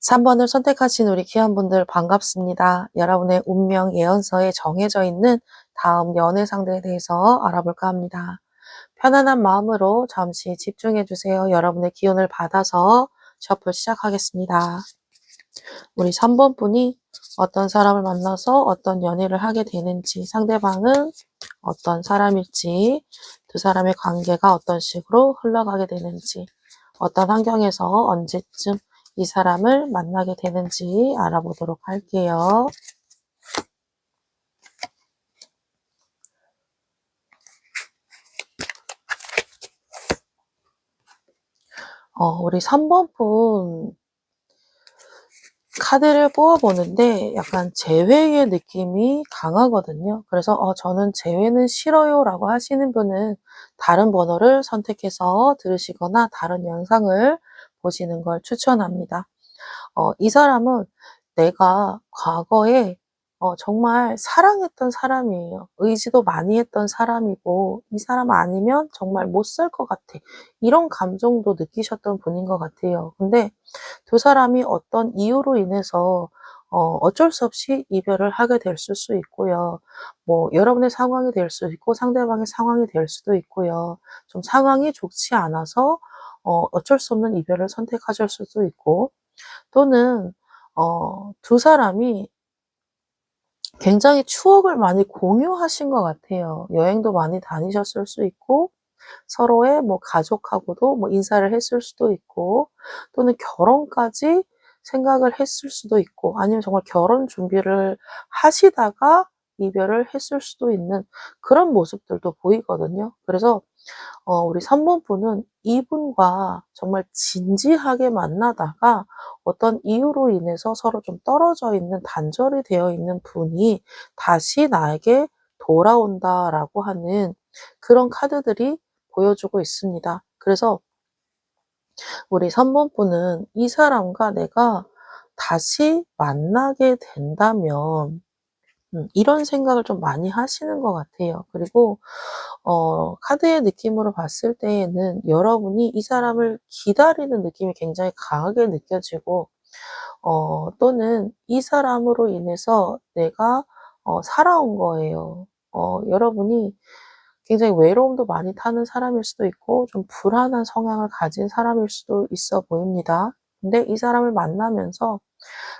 3번을 선택하신 우리 귀한분들 반갑습니다. 여러분의 운명 예언서에 정해져 있는 다음 연애 상대에 대해서 알아볼까 합니다. 편안한 마음으로 잠시 집중해 주세요. 여러분의 기운을 받아서 셔플 시작하겠습니다. 우리 3번 분이 어떤 사람을 만나서 어떤 연애를 하게 되는지, 상대방은 어떤 사람일지, 두 사람의 관계가 어떤 식으로 흘러가게 되는지, 어떤 환경에서 언제쯤 이 사람을 만나게 되는지 알아보도록 할게요. 우리 3번 분 카드를 뽑아보는데 약간 재회의 느낌이 강하거든요. 그래서 저는 재회는 싫어요라고 하시는 분은 다른 번호를 선택해서 들으시거나 다른 영상을 보시는 걸 추천합니다. 이 사람은 내가 과거에 정말 사랑했던 사람이에요. 의지도 많이 했던 사람이고 이 사람 아니면 정말 못 살 것 같아. 이런 감정도 느끼셨던 분인 것 같아요. 근데 두 사람이 어떤 이유로 인해서 어쩔 수 없이 이별을 하게 될 수 있고요. 뭐 여러분의 상황이 될 수 있고 상대방의 상황이 될 수도 있고요. 좀 상황이 좋지 않아서 어쩔 수 없는 이별을 선택하실 수도 있고, 또는 두 사람이 굉장히 추억을 많이 공유하신 것 같아요. 여행도 많이 다니셨을 수 있고 서로의 뭐 가족하고도 뭐 인사를 했을 수도 있고, 또는 결혼까지 생각을 했을 수도 있고, 아니면 정말 결혼 준비를 하시다가 이별을 했을 수도 있는 그런 모습들도 보이거든요. 그래서 우리 3번 분은 이분과 정말 진지하게 만나다가 어떤 이유로 인해서 서로 좀 떨어져 있는, 단절이 되어 있는 분이 다시 나에게 돌아온다라고 하는 그런 카드들이 보여주고 있습니다. 그래서 우리 3번 분은 이 사람과 내가 다시 만나게 된다면 이런 생각을 좀 많이 하시는 것 같아요. 그리고 카드의 느낌으로 봤을 때에는 여러분이 이 사람을 기다리는 느낌이 굉장히 강하게 느껴지고, 또는 이 사람으로 인해서 내가 살아온 거예요. 여러분이 굉장히 외로움도 많이 타는 사람일 수도 있고 좀 불안한 성향을 가진 사람일 수도 있어 보입니다. 근데 이 사람을 만나면서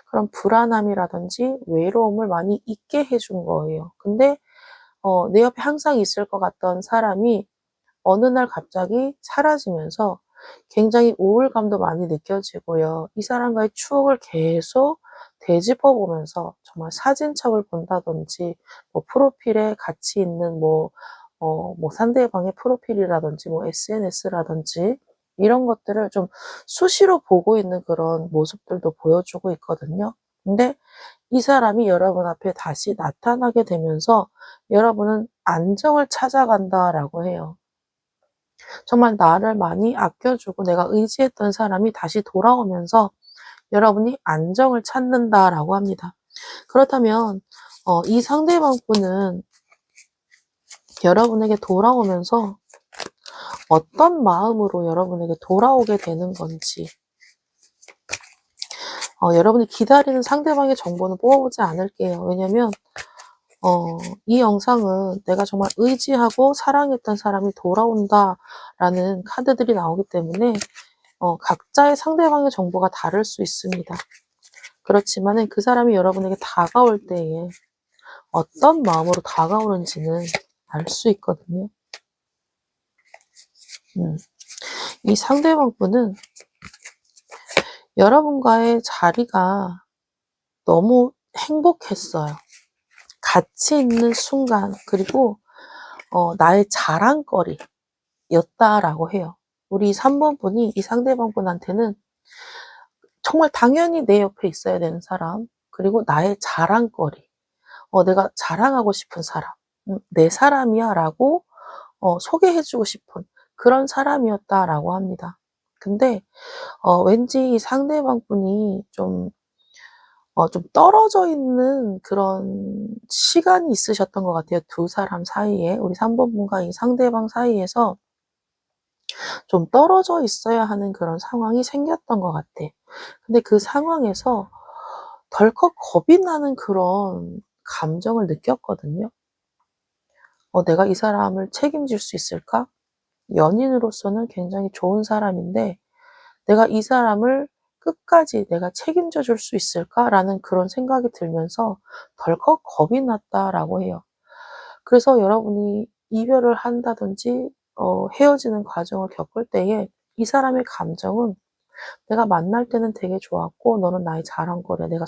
그런 불안함이라든지 외로움을 많이 잊게 해준 거예요. 근데 내 옆에 항상 있을 것 같던 사람이 어느 날 갑자기 사라지면서 굉장히 우울감도 많이 느껴지고요. 이 사람과의 추억을 계속 되짚어 보면서 정말 사진첩을 본다든지 뭐 프로필에 같이 있는 뭐 상대방의 프로필이라든지 뭐 SNS라든지 이런 것들을 좀 수시로 보고 있는 그런 모습들도 보여주고 있거든요. 근데 이 사람이 여러분 앞에 다시 나타나게 되면서 여러분은 안정을 찾아간다라고 해요. 정말 나를 많이 아껴주고 내가 의지했던 사람이 다시 돌아오면서 여러분이 안정을 찾는다라고 합니다. 그렇다면 이 상대방 분은 여러분에게 돌아오면서 어떤 마음으로 여러분에게 돌아오게 되는 건지, 여러분이 기다리는 상대방의 정보는 뽑아보지 않을게요. 왜냐면 이 영상은 내가 정말 의지하고 사랑했던 사람이 돌아온다라는 카드들이 나오기 때문에 각자의 상대방의 정보가 다를 수 있습니다. 그렇지만은 그 사람이 여러분에게 다가올 때에 어떤 마음으로 다가오는지는 알 수 있거든요. 음. 이 상대방 분은 여러분과의 자리가 너무 행복했어요. 같이 있는 순간, 그리고 나의 자랑거리였다라고 해요. 우리 3번 분이 이 상대방 분한테는 정말 당연히 내 옆에 있어야 되는 사람, 그리고 나의 자랑거리, 내가 자랑하고 싶은 사람, 내 사람이야라고 소개해 주고 싶은 그런 사람이었다라고 합니다. 근데 왠지 이 상대방 분이 좀 떨어져 있는 그런 시간이 있으셨던 것 같아요. 두 사람 사이에. 우리 3번 분과 이 상대방 사이에서 좀 떨어져 있어야 하는 그런 상황이 생겼던 것 같아. 근데 그 상황에서 덜컥 겁이 나는 그런 감정을 느꼈거든요. '내가 이 사람을 책임질 수 있을까? 연인으로서는 굉장히 좋은 사람인데 내가 이 사람을 끝까지 내가 책임져 줄 수 있을까?'라는 그런 생각이 들면서 덜컥 겁이 났다라고 해요. 그래서 여러분이 이별을 한다든지 헤어지는 과정을 겪을 때에 이 사람의 감정은 '내가 만날 때는 되게 좋았고 너는 나의 자랑거리야. 내가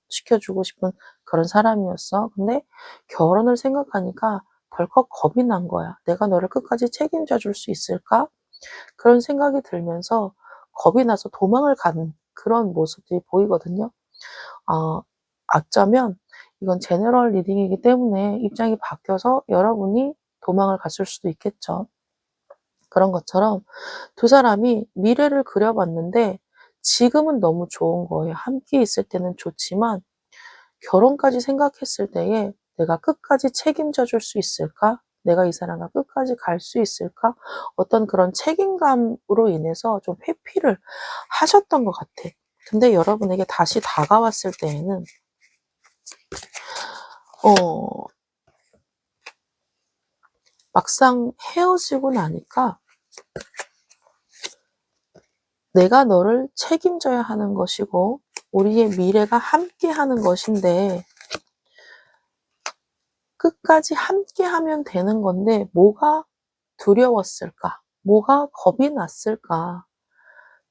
시켜 주고 싶은 그런 사람이었어. 근데 결혼을 생각하니까 덜컥 겁이 난 거야. 내가 너를 끝까지 책임져 줄 수 있을까?' 그런 생각이 들면서 겁이 나서 도망을 가는 그런 모습들이 보이거든요. 어 어쩌면 이건 제너럴 리딩이기 때문에 입장이 바뀌어서 여러분이 도망을 갔을 수도 있겠죠. 그런 것처럼 두 사람이 미래를 그려 봤는데 지금은 너무 좋은 거예요. 함께 있을 때는 좋지만 결혼까지 생각했을 때에 '내가 끝까지 책임져 줄 수 있을까? 내가 이 사람과 끝까지 갈 수 있을까?' 어떤 그런 책임감으로 인해서 좀 회피를 하셨던 것 같아. 근데 여러분에게 다시 다가왔을 때에는 어 막상 헤어지고 나니까 '내가 너를 책임져야 하는 것이고 우리의 미래가 함께하는 것인데 끝까지 함께하면 되는 건데 뭐가 두려웠을까? 뭐가 겁이 났을까?'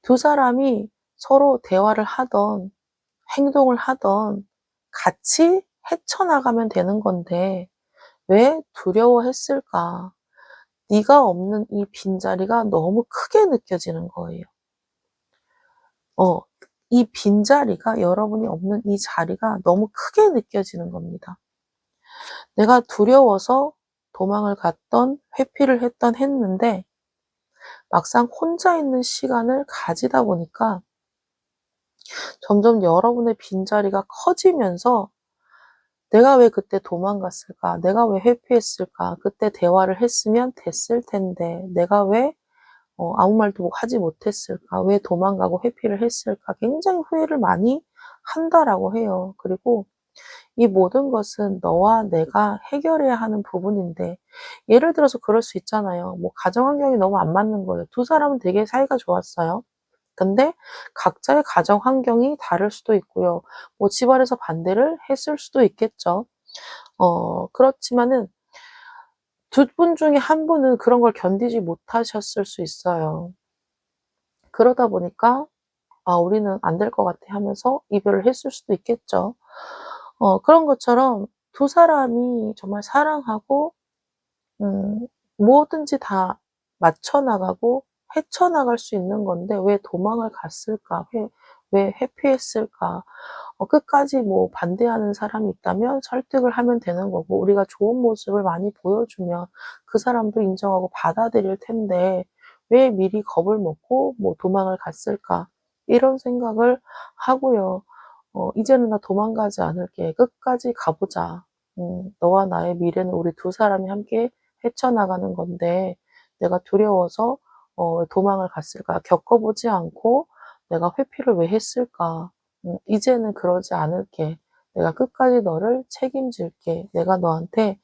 두 사람이 서로 대화를 하던 행동을 하던 같이 헤쳐나가면 되는 건데 왜 두려워했을까? 네가 없는 이 빈자리가 너무 크게 느껴지는 거예요. 어 이 빈자리가, 여러분이 없는 이 자리가 너무 크게 느껴지는 겁니다. 내가 두려워서 도망을 갔던 회피를 했는데 막상 혼자 있는 시간을 가지다 보니까 점점 여러분의 빈자리가 커지면서 내가 왜 그때 도망갔을까? 내가 왜 회피했을까? 그때 대화를 했으면 됐을 텐데 내가 왜 아무 말도 하지 못했을까? 왜 도망가고 회피를 했을까? 굉장히 후회를 많이 한다라고 해요. 그리고 이 모든 것은 너와 내가 해결해야 하는 부분인데, 예를 들어서 그럴 수 있잖아요. 뭐 가정 환경이 너무 안 맞는 거예요. 두 사람은 되게 사이가 좋았어요. 근데 각자의 가정 환경이 다를 수도 있고요. 뭐 집안에서 반대를 했을 수도 있겠죠. 그렇지만은 두 분 중에 한 분은 그런 걸 견디지 못하셨을 수 있어요. 그러다 보니까 '아 우리는 안 될 것 같아.' 하면서 이별을 했을 수도 있겠죠. 그런 것처럼 두 사람이 정말 사랑하고 음 뭐든지 다 맞춰 나가고 헤쳐나갈 수 있는 건데 왜 도망을 갔을까? 왜 회피했을까? 끝까지 뭐 반대하는 사람이 있다면 설득을 하면 되는 거고, 우리가 좋은 모습을 많이 보여주면 그 사람도 인정하고 받아들일 텐데 왜 미리 겁을 먹고 뭐 도망을 갔을까? 이런 생각을 하고요. '이제는 나 도망가지 않을게. 끝까지 가 보자. 너와 나의 미래는 우리 두 사람이 함께 헤쳐나가는 건데 내가 두려워서 왜 도망을 갔을까? 겪어보지 않고 내가 회피를 왜 했을까? 이제는 그러지 않을게. 내가 끝까지 너를 책임질게. 내가 너한테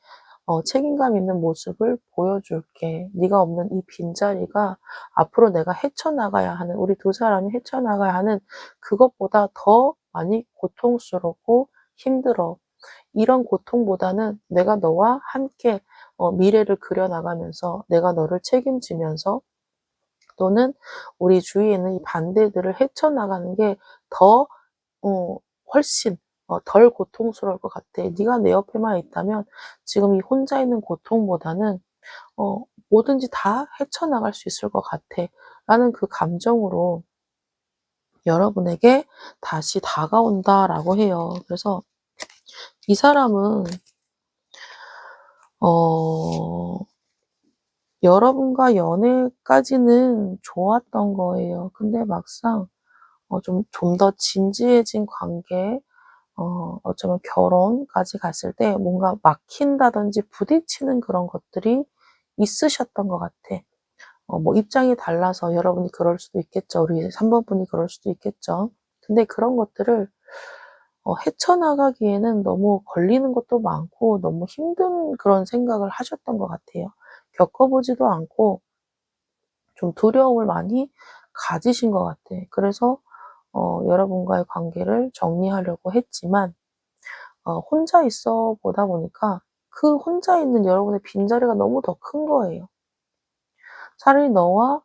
책임감 있는 모습을 보여줄게. 네가 없는 이 빈자리가 앞으로 내가 헤쳐나가야 하는, 우리 두 사람이 헤쳐나가야 하는 그것보다 더 많이 고통스럽고 힘들어. 이런 고통보다는 내가 너와 함께 미래를 그려 나가면서 내가 너를 책임지면서 또는 우리 주위에 있는 이 반대들을 헤쳐나가는 게 더 훨씬 덜 고통스러울 것 같아. 네가 내 옆에만 있다면 지금 이 혼자 있는 고통보다는 뭐든지 다 헤쳐나갈 수 있을 것 같아. 라는 그 감정으로 여러분에게 다시 다가온다라고 해요. 그래서 이 사람은 어 여러분과 연애까지는 좋았던 거예요. 근데 막상 좀 더 진지해진 관계, 어쩌면 결혼까지 갔을 때 뭔가 막힌다든지 부딪히는 그런 것들이 있으셨던 것 같아. 뭐 입장이 달라서 여러분이 그럴 수도 있겠죠. 우리 3 번분이 그럴 수도 있겠죠. 근데 그런 것들을 헤쳐나가기에는 너무 걸리는 것도 많고 너무 힘든 그런 생각을 하셨던 것 같아요. 겪어보지도 않고 좀 두려움을 많이 가지신 것 같아. 그래서 여러분과의 관계를 정리하려고 했지만 혼자 있어 보다 보니까 그 혼자 있는 여러분의 빈자리가 너무 더 큰 거예요. 차라리 너와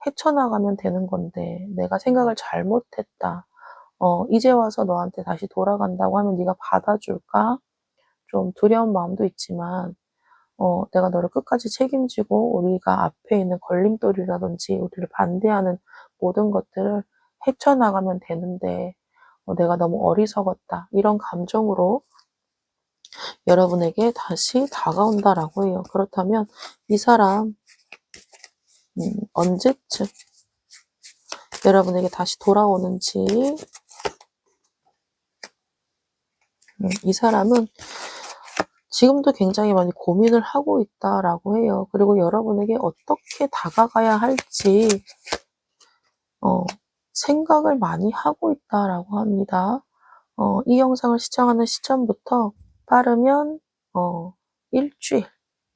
헤쳐나가면 되는 건데 '내가 생각을 잘못했다. 이제 와서 너한테 다시 돌아간다고 하면 네가 받아줄까?' 좀 두려운 마음도 있지만 '내가 너를 끝까지 책임지고 우리가 앞에 있는 걸림돌이라든지 우리를 반대하는 모든 것들을 헤쳐나가면 되는데 내가 너무 어리석었다.' 이런 감정으로 여러분에게 다시 다가온다라고 해요. 그렇다면 이 사람 언제쯤 여러분에게 다시 돌아오는지, 이 사람은 지금도 굉장히 많이 고민을 하고 있다라고 해요. 그리고 여러분에게 어떻게 다가가야 할지 어 생각을 많이 하고 있다라고 합니다. 이 영상을 시청하는 시점부터 빠르면 일주일,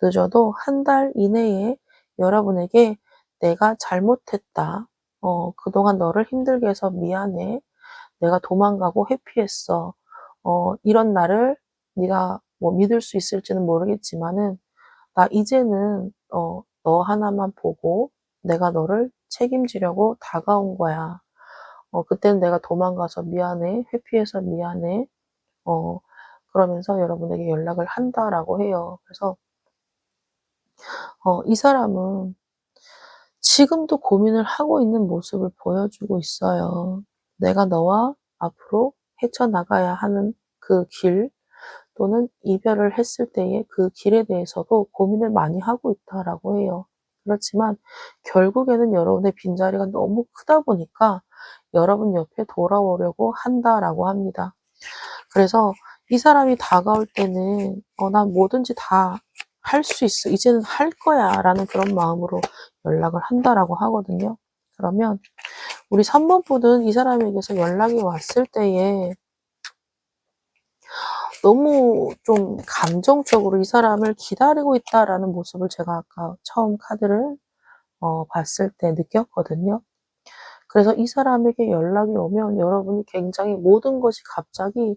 늦어도 한 달 이내에 여러분에게 "내가 잘못했다. 그동안 너를 힘들게 해서 미안해. 내가 도망가고 회피했어. 이런 나를 네가 뭐 믿을 수 있을지는 모르겠지만은 나 이제는 너 하나만 보고 내가 너를 책임지려고 다가온 거야. 그때는 내가 도망가서 미안해. 회피해서 미안해." 어 그러면서 여러분에게 연락을 한다라고 해요. 그래서 이 사람은 지금도 고민을 하고 있는 모습을 보여주고 있어요. 내가 너와 앞으로 헤쳐나가야 하는 그 길, 또는 이별을 했을 때의 그 길에 대해서도 고민을 많이 하고 있다라고 해요. 그렇지만 결국에는 여러분의 빈자리가 너무 크다 보니까 여러분 옆에 돌아오려고 한다라고 합니다. 그래서 이 사람이 다가올 때는 난 뭐든지 다 할 수 있어. 이제는 할 거야. 라는 그런 마음으로 연락을 한다라고 하거든요. 그러면 우리 3번 분은 이 사람에게서 연락이 왔을 때에 너무 좀 감정적으로 이 사람을 기다리고 있다라는 모습을 제가 아까 처음 카드를 봤을 때 느꼈거든요. 그래서 이 사람에게 연락이 오면 여러분이 굉장히 모든 것이 갑자기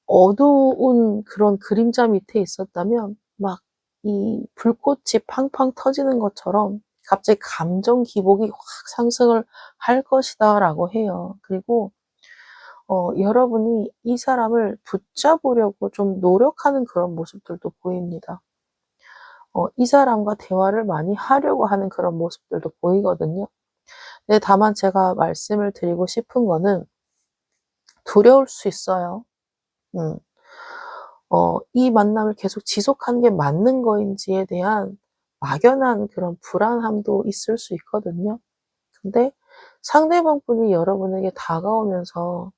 어두운 그런 그림자 밑에 있었다면 막 이 불꽃이 팡팡 터지는 것처럼 갑자기 감정 기복이 확 상승을 할 것이다라고 해요. 그리고 여러분이 이 사람을 붙잡으려고 좀 노력하는 그런 모습들도 보입니다. 이 사람과 대화를 많이 하려고 하는 그런 모습들도 보이거든요. 네, 다만 제가 말씀을 드리고 싶은 거는 두려울 수 있어요. 음. 이 만남을 계속 지속하는 게 맞는 거인지에 대한 막연한 그런 불안함도 있을 수 있거든요. 근데 상대방 분이 여러분에게 다가오면서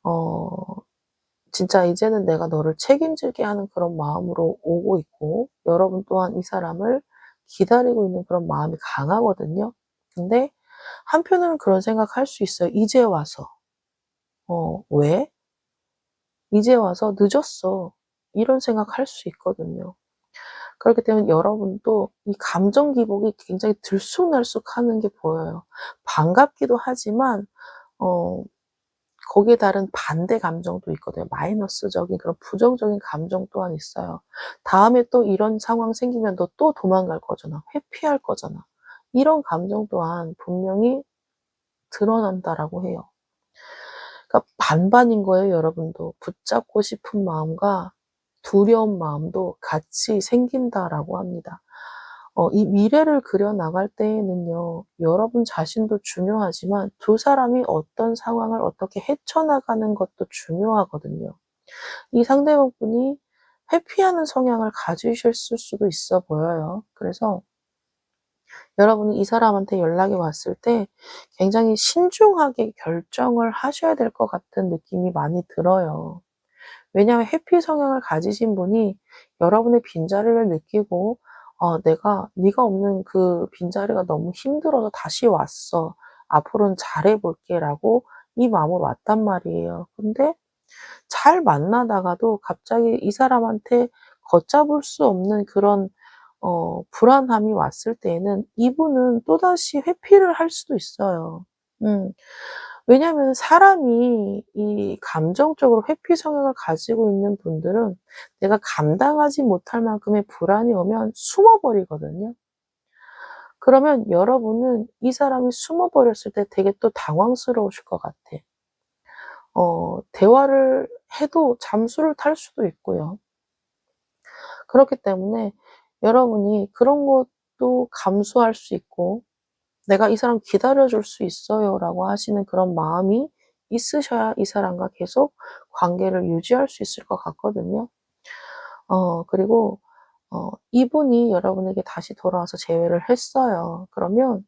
어 진짜 이제는 내가 너를 책임질게 하는 그런 마음으로 오고 있고, 여러분 또한 이 사람을 기다리고 있는 그런 마음이 강하거든요. 근데 한편으로는 그런 생각할 수 있어요. '이제 와서. 왜? 이제 와서 늦었어.' 이런 생각할 수 있거든요. 그렇기 때문에 여러분도 이 감정 기복이 굉장히 들쑥날쑥하는 게 보여요. 반갑기도 하지만 어 거기에 다른 반대 감정도 있거든요. 마이너스적인 그런 부정적인 감정 또한 있어요. '다음에 또 이런 상황 생기면 너 또 도망갈 거잖아. 회피할 거잖아.' 이런 감정 또한 분명히 드러난다라고 해요. 그러니까 반반인 거예요, 여러분도. 붙잡고 싶은 마음과 두려운 마음도 같이 생긴다라고 합니다. 이 미래를 그려 나갈 때에는요, 여러분 자신도 중요하지만 두 사람이 어떤 상황을 어떻게 헤쳐나가는 것도 중요하거든요. 이 상대방 분이 회피하는 성향을 가지셨을 수도 있어 보여요. 그래서 여러분이 이 사람한테 연락이 왔을 때 굉장히 신중하게 결정을 하셔야 될 것 같은 느낌이 많이 들어요. 왜냐하면 회피 성향을 가지신 분이 여러분의 빈자리를 느끼고 "내가 네가 없는 그 빈자리가 너무 힘들어서 다시 왔어. 앞으로는 잘해 볼게."라고 이 마음으로 왔단 말이에요. 근데 잘 만나다가도 갑자기 이 사람한테 걷잡을 수 없는 그런 불안함이 왔을 때에는 이분은 또다시 회피를 할 수도 있어요. 음. 왜냐하면 사람이 이 감정적으로 회피 성향을 가지고 있는 분들은 내가 감당하지 못할 만큼의 불안이 오면 숨어 버리거든요. 그러면 여러분은 이 사람이 숨어 버렸을 때 되게 또 당황스러우실 것 같아. 대화를 해도 잠수를 탈 수도 있고요. 그렇기 때문에 여러분이 그런 것도 감수할 수 있고 '내가 이 사람 기다려 줄 수 있어요.'라고 하시는 그런 마음이 있으셔야 이 사람과 계속 관계를 유지할 수 있을 것 같거든요. 그리고 이분이 여러분에게 다시 돌아와서 재회를 했어요. 그러면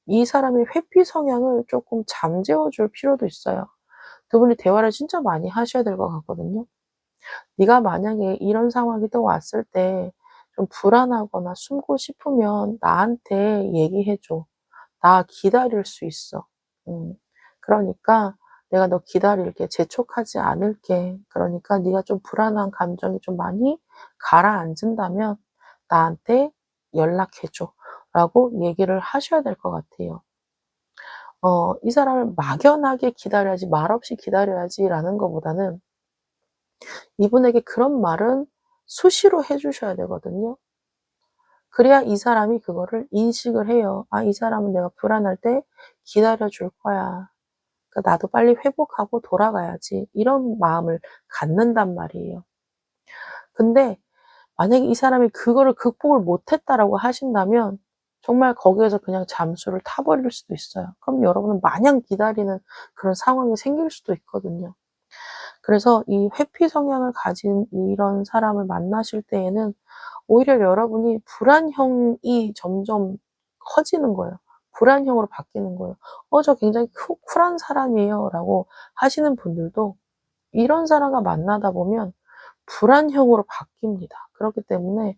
이 사람의 회피 성향을 쪼끔 잠재워 줄 필요도 있어요. 두 분이 대화를 진짜 많이 하셔야 될 것 같거든요. "네가 만약에 이런 상황이 또 왔을 때 좀 불안하거나 숨고 싶으면 나한테 얘기해 줘. 나 기다릴 수 있어. 그러니까 내가 너 기다릴게. 재촉하지 않을게. 그러니까 네가 좀 불안한 감정이 좀 많이 가라앉은다면 나한테 연락해 줘." 라고 얘기를 하셔야 될 것 같아요. 이 사람을 막연하게 기다려야지, 말없이 기다려야지라는 것보다는 이분에게 그런 말은 수시로 해 주셔야 되거든요. 그래야 이 사람이 그거를 인식을 해요. '아, 이 사람은 내가 불안할 때 기다려 줄 거야. 그러니까 나도 빨리 회복하고 돌아가야지.' 이런 마음을 갖는단 말이에요. 근데 만약에 이 사람이 그거를 극복을 못 했다라고 하신다면 정말 거기에서 그냥 잠수를 타 버릴 수도 있어요. 그럼 여러분은 마냥 기다리는 그런 상황이 생길 수도 있거든요. 그래서 이 회피 성향을 가진 이런 사람을 만나실 때에는 오히려 여러분이 불안형이 점점 커지는 거예요. 불안형으로 바뀌는 거예요. 저 굉장히 쿨한 사람이에요."라고 하시는 분들도 이런 사람과 만나다 보면 불안형으로 바뀝니다. 그렇기 때문에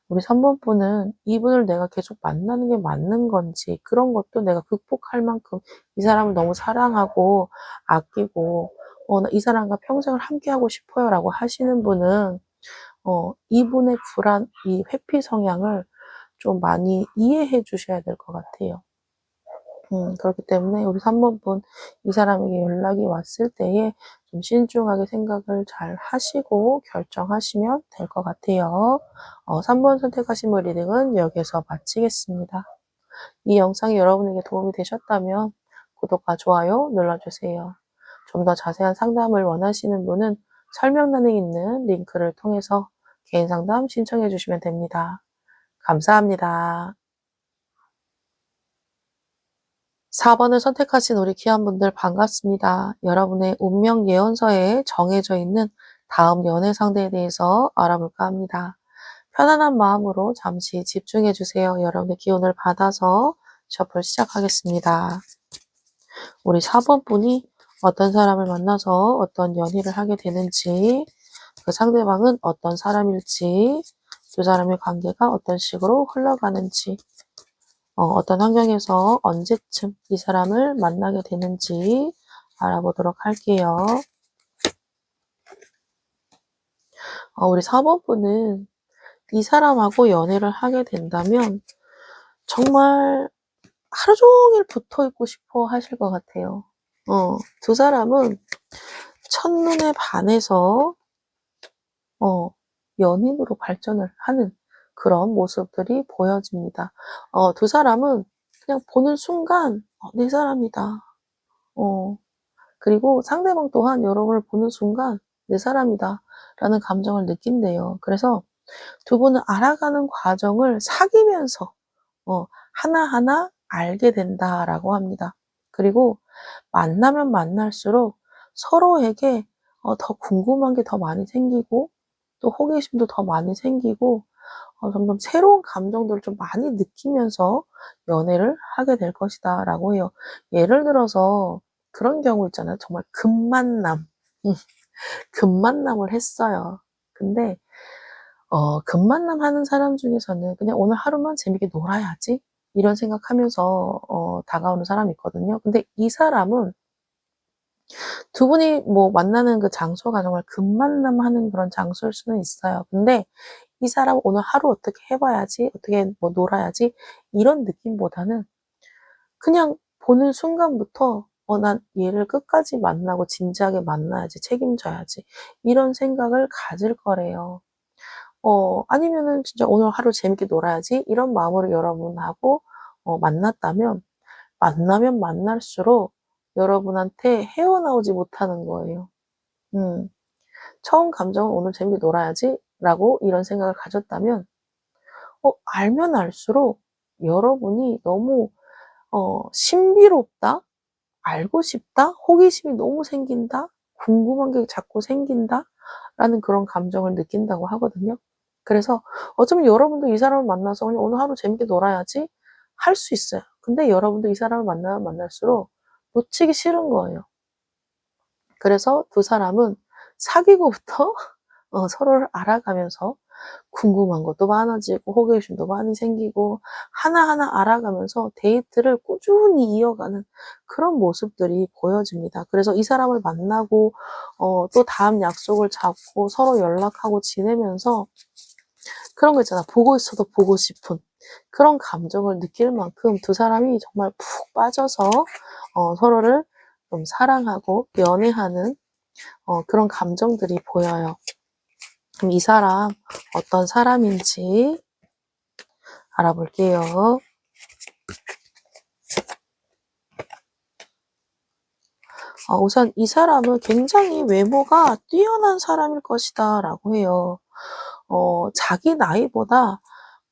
우리 3번 분은 이분을 내가 계속 만나는 게 맞는 건지, 그런 것도 내가 극복할 만큼 이 사람을 너무 사랑하고 아끼고 나이 사람과 평생을 함께하고 싶어요라고 하시는 분은 이분의 불안, 이 회피 성향을 좀 많이 이해해 주셔야 될 것 같아요. 그렇기 때문에 우리 3번 분, 이 사람에게 연락이 왔을 때에 좀 신중하게 생각을 잘 하시고 결정하시면 될 것 같아요. 3번 선택하신 분 리딩은 여기서 마치겠습니다. 이 영상이 여러분에게 도움이 되셨다면 구독과 좋아요 눌러주세요. 좀 더 자세한 상담을 원하시는 분은 설명란에 있는 링크를 통해서 개인 상담 신청해 주시면 됩니다. 감사합니다. 4번을 선택하신 우리 귀한분들 반갑습니다. 여러분의 운명 예언서에 정해져 있는 다음 연애 상대에 대해서 알아볼까 합니다. 편안한 마음으로 잠시 집중해 주세요. 여러분의 기운을 받아서 셔플 시작하겠습니다. 우리 4번 분이 어떤 사람을 만나서 어떤 연애를 하게 되는지, 그 상대방은 어떤 사람일지, 두 사람의 관계가 어떤 식으로 흘러가는지, 어떤 환경에서 언제쯤 이 사람을 만나게 되는지 알아보도록 할게요. 우리 4번 분은 이 사람하고 연애를 하게 된다면 정말 하루 종일 붙어 있고 싶어 하실 것 같아요. 두 사람은 첫눈에 반해서 연인으로 발전을 하는 그런 모습들이 보여집니다. 두 사람은 그냥 보는 순간 내 사람이다. 그리고 상대방 또한 여러분을 보는 순간 내 사람이다 라는 감정을 느낀대요. 그래서 두 분은 알아가는 과정을 사귀면서 하나하나 알게 된다라고 합니다. 그리고 만나면 만날수록 서로에게 더 궁금한 게 더 많이 생기고 또 호기심도 더 많이 생기고 점점 새로운 감정들을 좀 많이 느끼면서 연애를 하게 될 것이다 라고 해요. 예를 들어서 그런 경우 있잖아요. 정말 급만남. 급만남을 했어요. 근데 급만남 하는 사람 중에서는 그냥 '오늘 하루만 재밌게 놀아야지.' 이런 생각하면서 다가오는 사람이 있거든요. 근데 이 사람은 두 분이 뭐 만나는 그 장소가 정말 급만남하는 그런 장소일 수는 있어요. 근데 이 사람은 '오늘 하루 어떻게 해 봐야지. 어떻게 뭐 놀아야지.' 이런 느낌보다는 그냥 보는 순간부터 '난 얘를 끝까지 만나고 진지하게 만나야지. 책임져야지.' 이런 생각을 가질 거래요. 아니면은 진짜 '오늘 하루 재밌게 놀아야지.' 이런 마음으로 여러분하고 만났다면 만나면 만날수록 여러분한테 헤어나오지 못하는 거예요. 음. 처음 감정은 '오늘 재밌게 놀아야지.'라고 이런 생각을 가졌다면 알면 알수록 여러분이 너무 신비롭다, 알고 싶다, 호기심이 너무 생긴다, 궁금한 게 자꾸 생긴다라는 그런 감정을 느낀다고 하거든요. 그래서 어쩌면 여러분도 이 사람을 만나서 '그냥 오늘 하루 재밌게 놀아야지.' 할 수 있어요. 근데 여러분도 이 사람을 만나면 만날수록 놓치기 싫은 거예요. 그래서 두 사람은 사귀고부터 서로를 알아가면서 궁금한 것도 많아지고 호기심도 많이 생기고 하나하나 알아가면서 데이트를 꾸준히 이어가는 그런 모습들이 보여집니다. 그래서 이 사람을 만나고 또 다음 약속을 잡고 서로 연락하고 지내면서 그런 거 있잖아. 보고 있어도 보고 싶은 그런 감정을 느낄 만큼 두 사람이 정말 푹 빠져서 서로를 좀 사랑하고 연애하는 그런 감정들이 보여요. 그럼 이 사람 어떤 사람인지 알아볼게요. 우선 이 사람은 굉장히 외모가 뛰어난 사람일 것이다 라고 해요. 자기 나이보다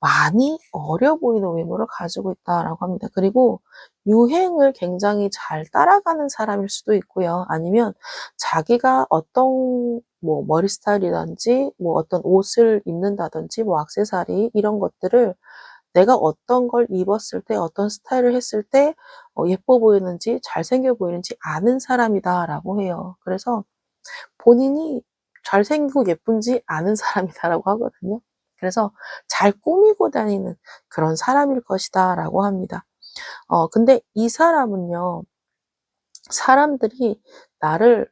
많이 어려 보이는 외모를 가지고 있다라고 합니다. 그리고 유행을 굉장히 잘 따라가는 사람일 수도 있고요. 아니면 자기가 어떤 뭐 머리 스타일이든지 뭐 어떤 옷을 입는다든지 뭐 액세서리 이런 것들을 내가 어떤 걸 입었을 때 어떤 스타일을 했을 때 예뻐 보이는지 잘생겨 보이는지 아는 사람이다라고 해요. 그래서 본인이 잘생기고 예쁜지 아는 사람이다라고 하거든요. 그래서 잘 꾸미고 다니는 그런 사람일 것이다라고 합니다. 근데 이 사람은요, 사람들이 나를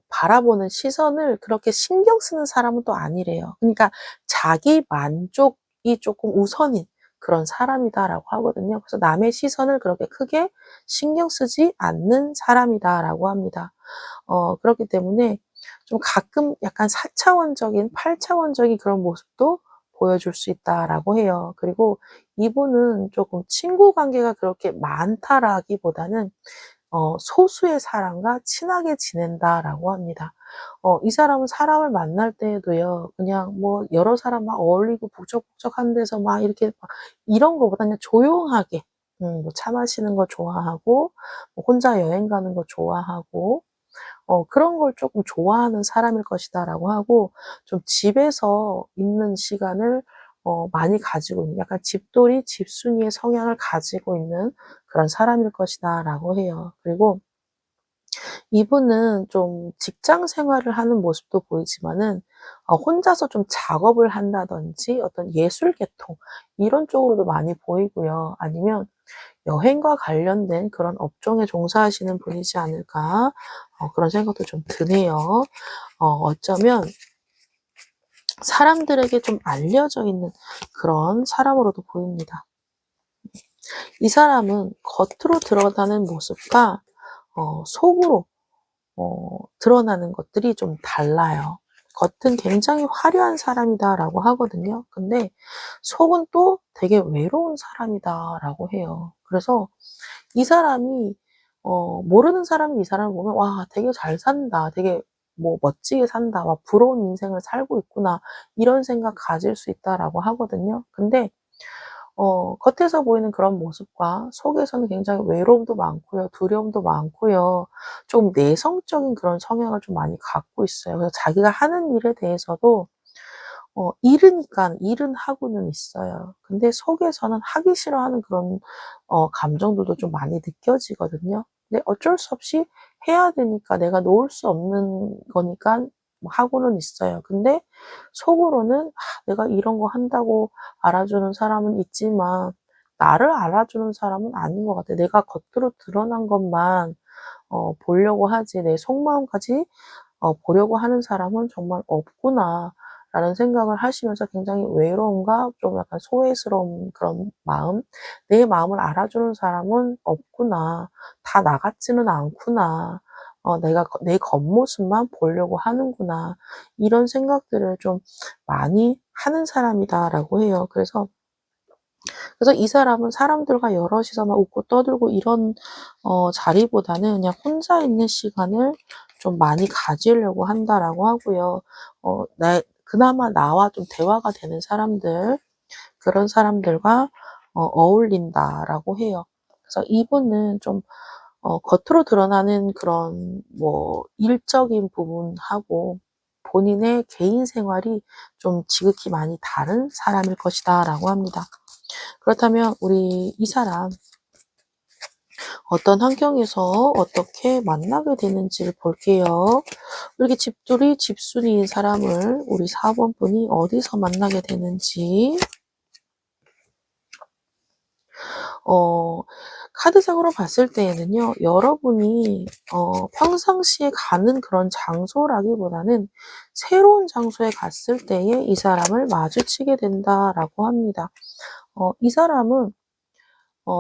바라보는 시선을 그렇게 신경 쓰는 사람은 또 아니래요. 그러니까 자기 만족이 조금 우선인 그런 사람이다라고 하거든요. 그래서 남의 시선을 그렇게 크게 신경 쓰지 않는 사람이다라고 합니다. 그렇기 때문에 좀 가끔 약간 4차원적인, 8차원적인 그런 모습도 보여줄 수 있다라고 해요. 그리고 이분은 조금 친구 관계가 그렇게 많다라기보다는 소수의 사람과 친하게 지낸다라고 합니다. 이 사람은 사람을 만날 때에도요, 그냥 뭐 여러 사람 막 어울리고 북적북적한 데서 막 이렇게 막 이런 거보다 그냥 조용하게, 뭐 차 마시는 거 좋아하고, 뭐 혼자 여행 가는 거 좋아하고, 그런 걸 조금 좋아하는 사람일 것이다라고 하고, 좀 집에서 있는 시간을 많이 가지고 있는, 약간 집돌이, 집순이의 성향을 가지고 있는 그런 사람일 것이다라고 해요. 그리고 이분은 좀 직장 생활을 하는 모습도 보이지만은 혼자서 좀 작업을 한다든지 어떤 예술 계통 이런 쪽으로도 많이 보이고요. 아니면 여행과 관련된 그런 업종에 종사하시는 분이지 않을까 그런 생각도 좀 드네요. 어쩌면 사람들에게 좀 알려져 있는 그런 사람으로도 보입니다. 이 사람은 겉으로 드러나는 모습과 속으로 드러나는 것들이 좀 달라요. 겉은 굉장히 화려한 사람이다라고 하거든요. 근데 속은 또 되게 외로운 사람이다라고 해요. 그래서 이 사람이 모르는 사람이 이 사람을 보면 '와 되게 잘 산다. 되게 뭐 멋지게 산다. 와 부러운 인생을 살고 있구나.' 이런 생각 가질 수 있다라고 하거든요. 근데 겉에서 보이는 그런 모습과 속에서는 굉장히 외로움도 많고요. 두려움도 많고요. 좀 내성적인 그런 성향을 좀 많이 갖고 있어요. 그래서 자기가 하는 일에 대해서도 일은 일은 하고는 있어요. 근데 속에서는 하기 싫어하는 그런 감정들도 좀 많이 느껴지거든요. 근데 어쩔 수 없이 해야 되니까 내가 놓을 수 없는 거니까 뭐 하고는 있어요. 근데 속으로는 '아 내가 이런 거 한다고 알아주는 사람은 있지만 나를 알아주는 사람은 아닌 것 같아. 내가 겉으로 드러난 것만 보려고 하지 내 속마음까지 보려고 하는 사람은 정말 없구나.'라는 생각을 하시면서 굉장히 외로움과 좀 약간 소외스러운 그런 마음, '내 마음을 알아주는 사람은 없구나. 다 나 같지는 않구나. 내가 내 겉모습만 보려고 하는구나.' 이런 생각들을 좀 많이 하는 사람이다라고 해요. 그래서 이 사람은 사람들과 여럿이서 막 웃고 떠들고 이런 자리보다는 그냥 혼자 있는 시간을 좀 많이 가지려고 한다라고 하고요. 그나마 나와 좀 대화가 되는 사람들, 그런 사람들과 어울린다라고 해요. 그래서 이분은 좀 겉으로 드러나는 그런 뭐 일적인 부분하고 본인의 개인 생활이 좀 지극히 많이 다른 사람일 것이다라고 합니다. 그렇다면 우리 이 사람 어떤 환경에서 어떻게 만나게 되는지를 볼게요. 이렇게 집들이 집순이인 사람을 우리 4번 분이 어디서 만나게 되는지 어 카드상으로 봤을 때에는요. 여러분이 평상시에 가는 그런 장소라기보다는 새로운 장소에 갔을 때에 이 사람을 마주치게 된다라고 합니다. 이 사람은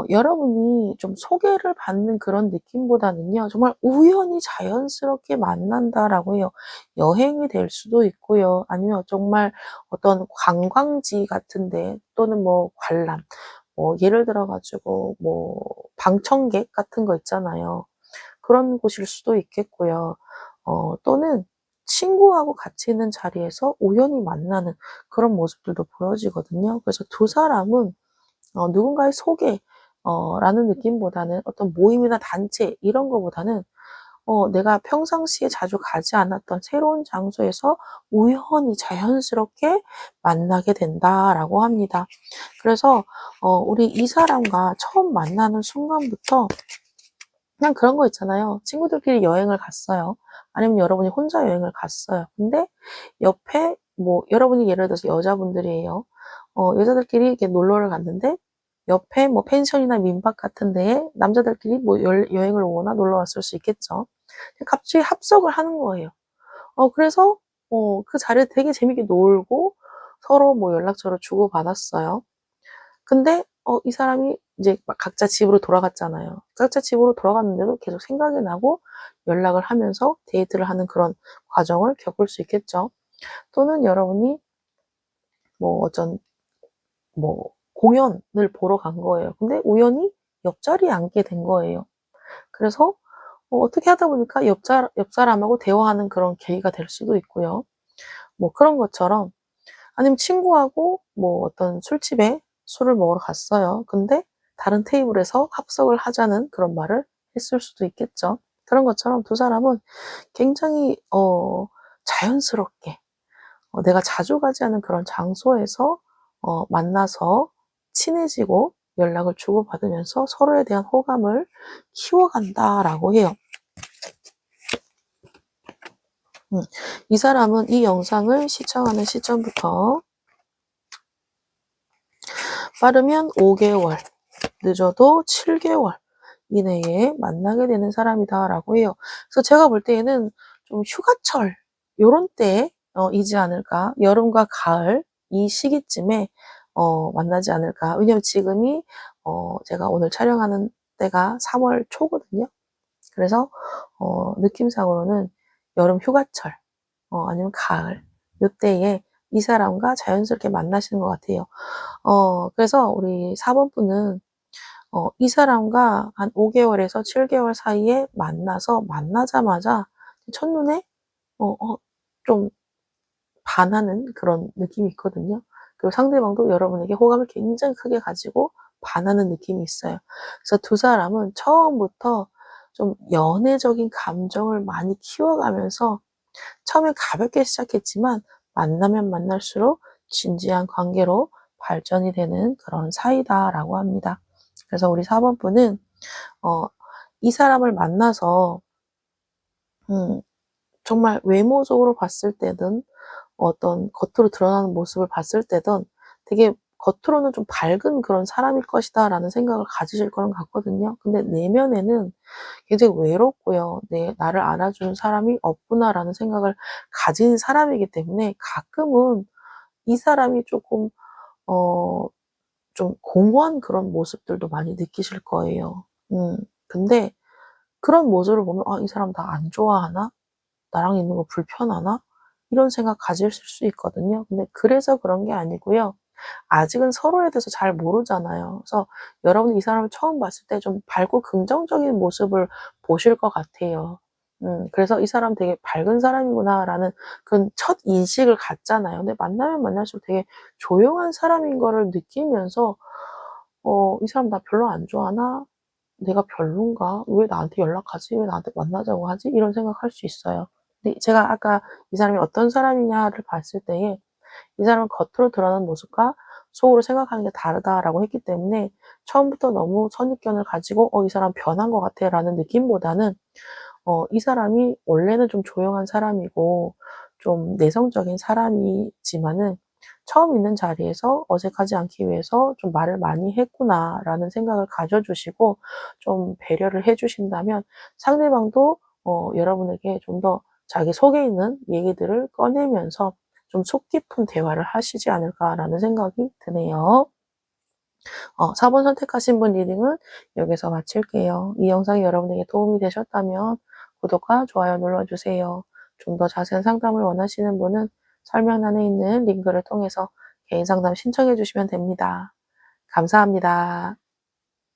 여러분이 좀 소개를 받는 그런 느낌보다는요. 정말 우연히 자연스럽게 만난다라고 해요. 여행이 될 수도 있고요. 아니면 정말 어떤 관광지 같은 데 또는 뭐 관람 예를 들어 가지고 뭐 방청객 같은 거 있잖아요. 그런 곳일 수도 있겠고요. 또는 친구하고 같이 있는 자리에서 우연히 만나는 그런 모습들도 보여지거든요. 그래서 두 사람은 누군가의 소개 라는 느낌보다는 어떤 모임이나 단체 이런 거보다는 내가 평상시에 자주 가지 않았던 새로운 장소에서 우연히 자연스럽게 만나게 된다라고 합니다. 그래서 우리 이 사람과 처음 만나는 순간부터 그냥 그런 거 있잖아요. 친구들끼리 여행을 갔어요. 아니면 여러분이 혼자 여행을 갔어요. 근데 옆에 뭐 여러분이 예를 들어서 여자분들이에요. 여자들끼리 이렇게 놀러를 갔는데 옆에 뭐 펜션이나 민박 같은 데에 남자들끼리 뭐 여행을 오거나 놀러 왔을 수 있겠죠. 갑자기 합석을 하는 거예요. 그래서 그 자리에 되게 재밌게 놀고 서로 뭐 연락처를 주고받았어요. 근데 이 사람이 이제 막 각자 집으로 돌아갔잖아요. 각자 집으로 돌아갔는데도 계속 생각이 나고 연락을 하면서 데이트를 하는 그런 과정을 겪을 수 있겠죠. 또는 여러분이 뭐 어떤 뭐 공연을 보러 간 거예요. 근데 우연히 옆자리에 앉게 된 거예요. 그래서 어떻게 하다 보니까 옆 사람하고 대화하는 그런 계기가 될 수도 있고요. 뭐 그런 것처럼 아니면 친구하고 뭐 어떤 술집에 술을 먹으러 갔어요. 근데 다른 테이블에서 합석을 하자는 그런 말을 했을 수도 있겠죠. 그런 것처럼 두 사람은 굉장히 자연스럽게 내가 자주 가지 않은 그런 장소에서 만나서 친해지고 연락을 주고받으면서 서로에 대한 호감을 키워간다라고 해요. 이 사람은 이 영상을 시청하는 시점부터 빠르면 5개월, 늦어도 7개월 이내에 만나게 되는 사람이다라고 해요. 그래서 제가 볼 때에는 좀 휴가철 요런 때 이지 않을까. 여름과 가을 이 시기쯤에 만나지 않을까. 왜냐면 지금이 제가 오늘 촬영하는 때가 3월 초거든요. 그래서 느낌상으로는 여름 휴가철 아니면 가을 요때에 이 사람과 자연스럽게 만나시는 것 같아요. 그래서 우리 4번 분은 이 사람과 한 5개월에서 7개월 사이에 만나자마자 첫눈에 좀 반하는 그런 느낌이 있거든요. 그리고 상대방도 여러분에게 호감을 굉장히 크게 가지고 반하는 느낌이 있어요. 그래서 두 사람은 처음부터 좀 연애적인 감정을 많이 키워가면서 처음엔 가볍게 시작했지만 만나면 만날수록 진지한 관계로 발전이 되는 그런 사이다라고 합니다. 그래서 우리 4번 분은 어, 이 사람을 만나서 음, 정말 외모적으로 봤을 때든 어떤 겉으로 드러나는 모습을 봤을 때든 되게 겉으로는 좀 밝은 그런 사람일 것이다라는 생각을 가지실 거는 같거든요. 근데 내면에는 굉장히 외롭고요. 나를 안아주는 사람이 없구나라는 생각을 가진 사람이기 때문에 가끔은 이 사람이 조금 어, 좀 공허한 그런 모습들도 많이 느끼실 거예요. 근데 그런 모습을 보면 '아 이 사람 나 안 좋아하나? 나랑 있는 거 불편하나?' 이런 생각 가지실 수 있거든요. 근데 그래서 그런 게 아니고요. 아직은 서로에 대해서 잘 모르잖아요. 그래서 여러분이 이 사람을 처음 봤을 때 좀 밝고 긍정적인 모습을 보실 것 같아요. 그래서 '이 사람 되게 밝은 사람이구나.'라는 그런 첫 인식을 갖잖아요. 근데 만나면 만날수록 되게 조용한 사람인 거를 느끼면서 '이 사람 나 별로 안 좋아하나? 내가 별론가? 왜 나한테 연락하지? 왜 나한테 만나자고 하지?' 이런 생각할 수 있어요. 근데 제가 아까 이 사람이 어떤 사람이냐를 봤을 때에 이 사람은 겉으로 드러나는 모습과 속으로 생각하는 게 다르다라고 했기 때문에 처음부터 너무 선입견을 가지고 '이 사람 변한 것 같아.'라는 느낌보다는 이 사람이 원래는 좀 조용한 사람이고 좀 내성적인 사람이지만은 처음 있는 자리에서 어색하지 않기 위해서 좀 '말을 많이 했구나.'라는 생각을 가져 주시고 좀 배려를 해 주신다면 상대방도 여러분에게 좀 더 자기 속에 있는 얘기들을 꺼내면서 좀 '속 깊은 대화를 하시지 않을까.'라는 생각이 드네요. 4번 선택하신 분 리딩은 여기서 마칠게요. 이 영상이 여러분에게 도움이 되셨다면 구독과 좋아요 눌러주세요. 좀 더 자세한 상담을 원하시는 분은 설명란에 있는 링크를 통해서 개인 상담 신청해 주시면 됩니다. 감사합니다.